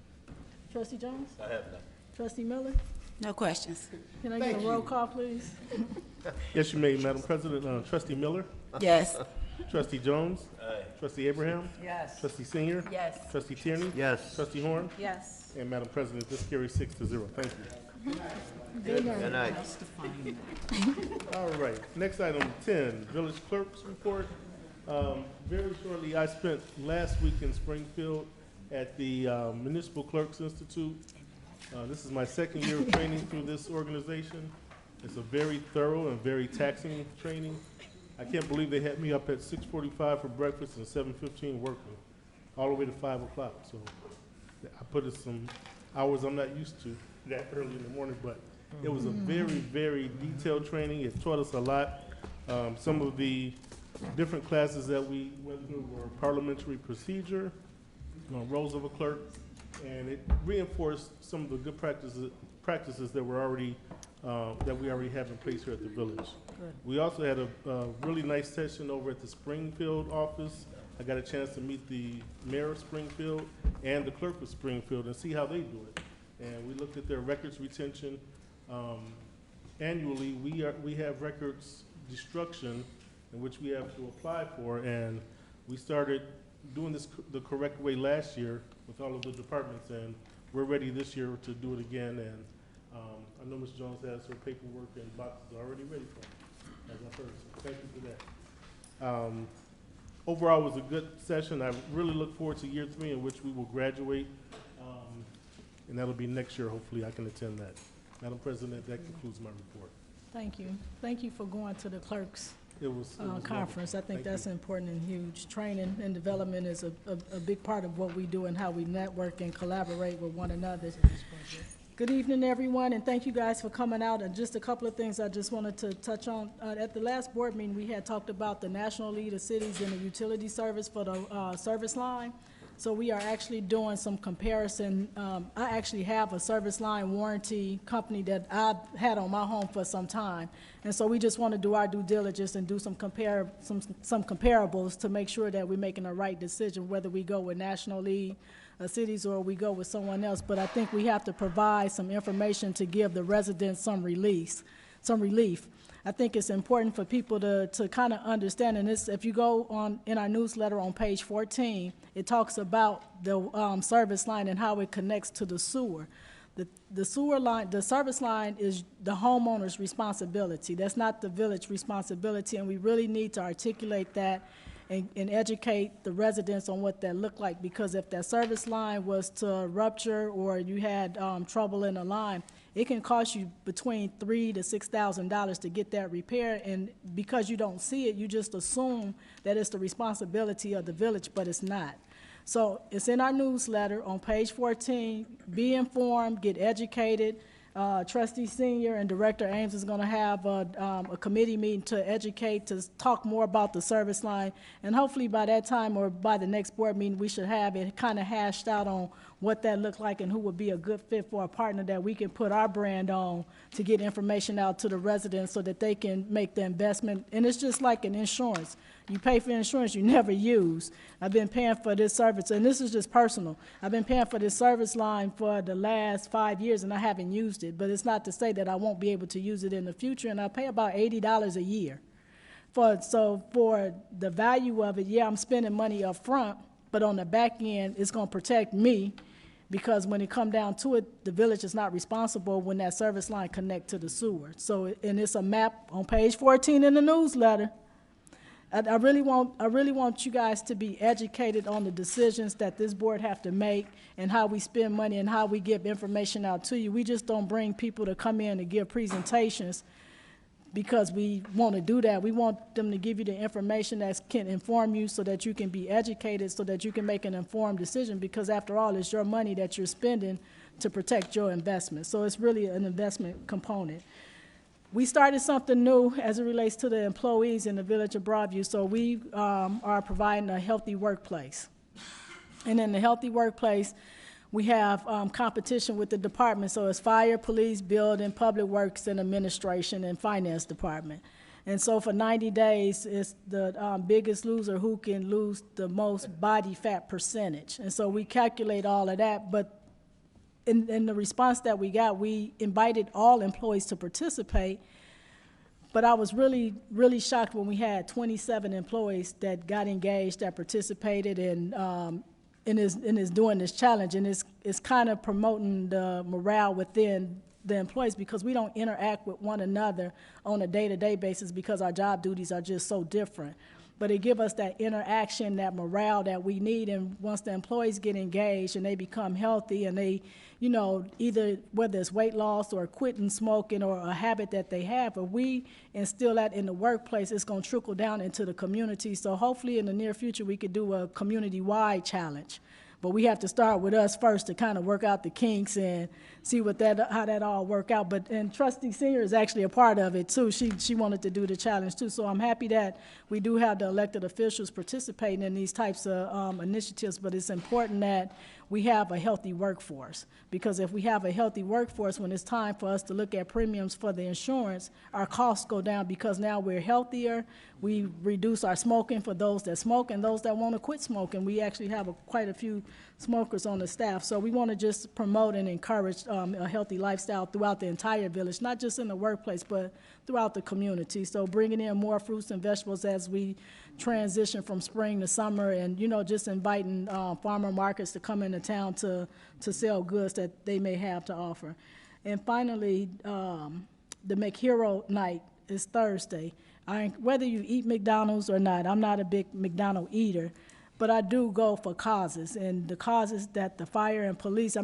Trustee Jones? I have none. Trustee Miller? No questions. Can I get a Thank roll you. call, please? Yes, you may, Madam President. Trustee Miller? Yes. Trustee Jones? Aye. Trustee Abraham? Yes. Trustee Senior? Yes. Trustee Tierney? Yes. Trustee Horn? Yes. And Madam President, this carries 6-0. Thank you. Good night. Good night. All right, next item 10, Village Clerk's Report. Very shortly, I spent last week in Springfield at the Municipal Clerks Institute. This is my 2nd year of training through this organization. It's a very thorough and very taxing training. I can't believe they had me up at 6:45 for breakfast and 7:15 working, all the way to 5 o'clock. So I put in some hours I'm not used to that early in the morning, but it was a very, very detailed training. It taught us a lot. Some of the different classes that we went through were parliamentary procedure, roles of a clerk, and it reinforced some of the good practices that were already that we already have in place here at the village. Good. We also had a really nice session over at the Springfield office. I got a chance to meet the mayor of Springfield and the clerk of Springfield and see how they do it. And we looked at their records retention. Annually, we have records destruction in which we have to apply for, and we started doing this the correct way last year with all of the departments, and we're ready this year to do it again. And I know Ms. Jones has her paperwork and boxes already ready for it, as I've heard, so thank you for that. Overall, it was a good session. I really look forward to year 3 in which we will graduate, and that'll be next year. Hopefully, I can attend that. Madam President, that concludes my report. Thank you. Thank you for going to the clerks It was conference. I think Thank that's you. important and huge. Training and development is a big part of what we do and how we network and collaborate with one another. Good evening, everyone, and thank you guys for coming out. And just a couple of things I just wanted to touch on. At the last board meeting, we had talked about the National League of Cities and the utility service for the service line. So we are actually doing some comparison. I actually have a service line warranty company that I've had on my home for some time. And so we just want to do our due diligence and do some comparables to make sure that we're making the right decision, whether we go with National League of Cities or we go with someone else. But I think we have to provide some information to give the residents some relief. I think it's important for people to kind of understand, and if you go on in our newsletter on page 14, it talks about the service line and how it connects to the sewer. The sewer line, the service line is the homeowner's responsibility. That's not the village responsibility, and we really need to articulate that and educate the residents on what that looked like, because if that service line was to rupture or you had trouble in the line, it can cost you between $3,000 to $6,000 to get that repaired, and because you don't see it, you just assume that it's the responsibility of the village, but it's not. So it's in our newsletter on page 14. Be informed, get educated. Trustee Senior and Director Ames is going to have a committee meeting to educate, to talk more about the service line, and hopefully by that time or by the next board meeting, we should have it kind of hashed out on what that looked like and who would be a good fit for a partner that we can put our brand on to get information out to the residents so that they can make the investment. And it's just like an insurance. You pay for insurance you never use. I've been paying for this service, and this is just personal. I've been paying for this service line for the last 5 years, and I haven't used it. But it's not to say that I won't be able to use it in the future, and I pay about $80 a year. So for the value of it, yeah, I'm spending money up front, but on the back end, it's going to protect me, because when it come down to it, the village is not responsible when that service line connect to the sewer. So, and it's a map on page 14 in the newsletter. I really want you guys to be educated on the decisions that this board have to make and how we spend money and how we give information out to you. We just don't bring people to come in and give presentations because we want to do that. We want them to give you the information that can inform you so that you can be educated, so that you can make an informed decision, because after all, it's your money that you're spending to protect your investment. So it's really an investment component. We started something new as it relates to the employees in the village of Broadview. So we are providing a healthy workplace. And in the healthy workplace, we have competition with the department. So it's fire, police, building, public works, and administration, and finance department. And so for 90 days, it's the biggest loser who can lose the most body fat percentage. And so we calculate all of that, but in the response that we got, we invited all employees to participate, but I was really, really shocked when we had 27 employees that got engaged, that participated, and is doing this challenge, and it's kind of promoting the morale within the employees, because we don't interact with one another on a day-to-day basis because our job duties are just so different. But it gives us that interaction, that morale that we need, and once the employees get engaged and they become healthy and they, you know, either whether it's weight loss or quitting smoking or a habit that they have, if we instill that in the workplace, it's going to trickle down into the community. So hopefully in the near future we could do a community-wide challenge. But we have to start with us first to kind of work out the kinks and see how that all work out. And Trustee Senior is actually a part of it too. She wanted to do the challenge too. So I'm happy that we do have the elected officials participating in these types of initiatives. But it's important that we have a healthy workforce, because if we have a healthy workforce, when it's time for us to look at premiums for the insurance, our costs go down because now we're healthier. We reduce our smoking for those that smoke and those that want to quit smoking. We actually have quite a few smokers on the staff. So we want to just promote and encourage a healthy lifestyle throughout the entire village, not just in the workplace, but throughout the community. So bringing in more fruits and vegetables as we transition from spring to summer, and, you know, just inviting farmer markets to come into town to sell goods that they may have to offer. And finally, the McHero night is Thursday. Whether you eat McDonald's or not, I'm not a big McDonald's eater, but I do go for causes, and the causes that the fire and police,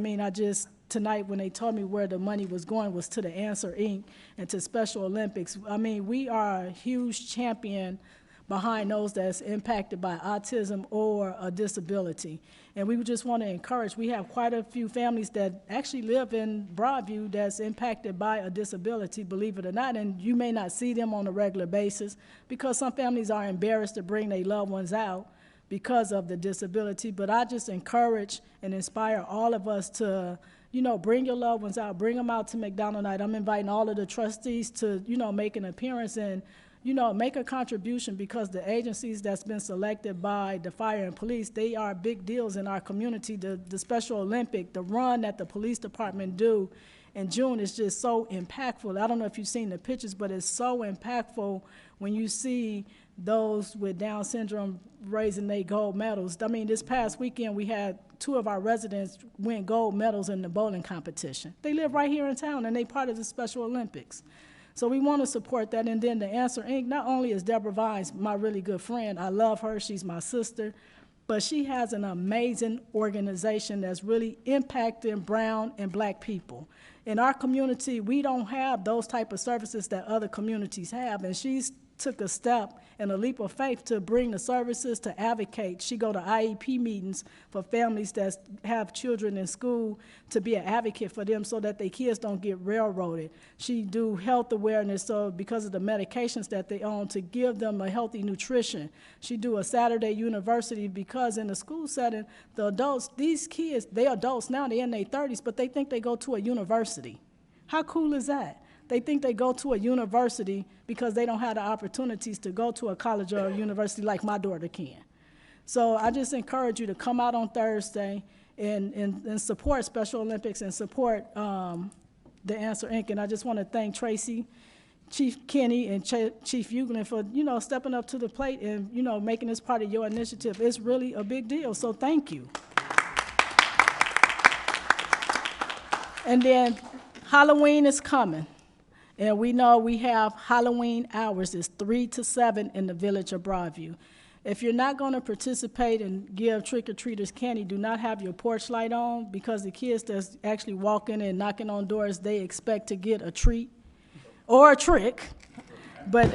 tonight when they told me where the money was going was to the Answer Inc. and to Special Olympics. We are a huge champion behind those that's impacted by autism or a disability. And we just want to encourage, we have quite a few families that actually live in Broadview that's impacted by a disability, believe it or not, and you may not see them on a regular basis because some families are embarrassed to bring their loved ones out. because of the disability. But I just encourage and inspire all of us to, you know, bring your loved ones out, bring them out to McDonald Night. I'm inviting all of the trustees to, you know, make an appearance and, you know, make a contribution, because the agencies that's been selected by the fire and police, they are big deals in our community. The Special Olympic, the run that the police department do in June is just so impactful. I don't know if you've seen the pictures, but it's so impactful when you see those with Down syndrome raising their gold medals. I mean, this past weekend we had 2 of our residents win gold medals in the bowling competition. They live right here in town and they part of the Special Olympics. So we want to support that. And then the Answer Inc., not only is Deborah Vines my really good friend, I love her, she's my sister, but she has an amazing organization that's really impacting brown and black people. In our community, we don't have those type of services that other communities have, and she's took a step and a leap of faith to bring the services to advocate. She go to IEP meetings for families that have children in school to be an advocate for them so that their kids don't get railroaded. She do health awareness, so because of the medications that they own, to give them a healthy nutrition. She do a Saturday university, because in the school setting, the adults, these kids, they adults now, they're in their 30s, but they think they go to a university. How cool is that? They think they go to a university because they don't have the opportunities to go to a college or a university like my daughter can. So I just encourage you to come out on Thursday and support Special Olympics and support the Answer Inc. And I just want to thank Tracy, Chief Kenny, and Chief Euglin for, you know, stepping up to the plate and, you know, making this part of your initiative. It's really a big deal, so thank you. And then Halloween is coming. And we know we have Halloween hours. It's 3 to 7 in the village of Broadview. If you're not going to participate and give trick-or-treaters candy, do not have your porch light on, because the kids that's actually walking and knocking on doors, they expect to get a treat or a trick. But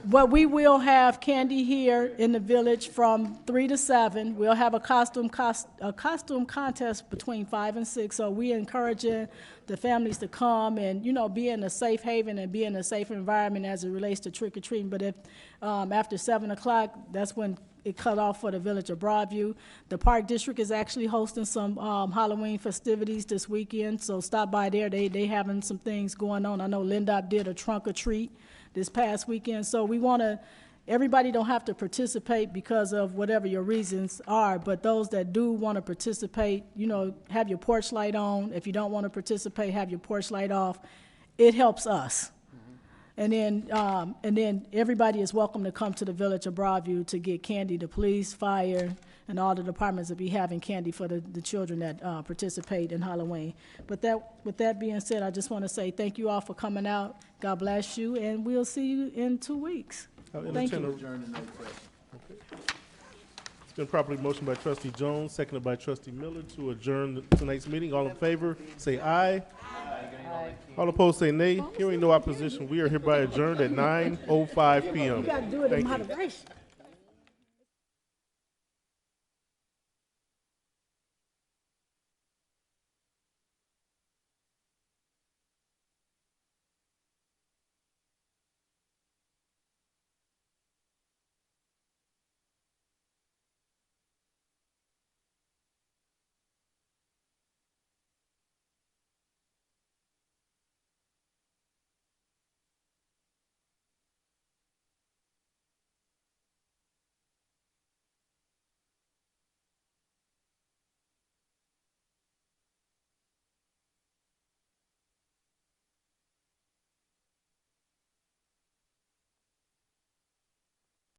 what we will have candy here in the village from 3 to 7. We'll have a costume contest between 5 and 6. So we encouraging the families to come and, you know, be in a safe haven and be in a safe environment as it relates to trick or treating. But if after 7 o'clock, that's when it cut off for the village of Broadview. The Park District is actually hosting some Halloween festivities this weekend. So stop by there. They having some things going on. I know Lindop did a trunk or treat this past weekend. So we want to, everybody don't have to participate because of whatever your reasons are, but those that do want to participate, you know, have your porch light on. If you don't want to participate, have your porch light off. It helps us. And then everybody is welcome to come to the village of Broadview to get candy. The police, fire, and all the departments will be having candy for the children that participate in Halloween. But with that being said, I just want to say thank you all for coming out. God bless you, and we'll see you in 2 weeks. Thank you. It's been properly motioned by Trustee Jones, seconded by Trustee Miller to adjourn tonight's meeting. All in favor, say aye. Aye. All opposed, say nay. Hearing no opposition, we are hereby adjourned at 9:05 p.m. You got to do it in moderation.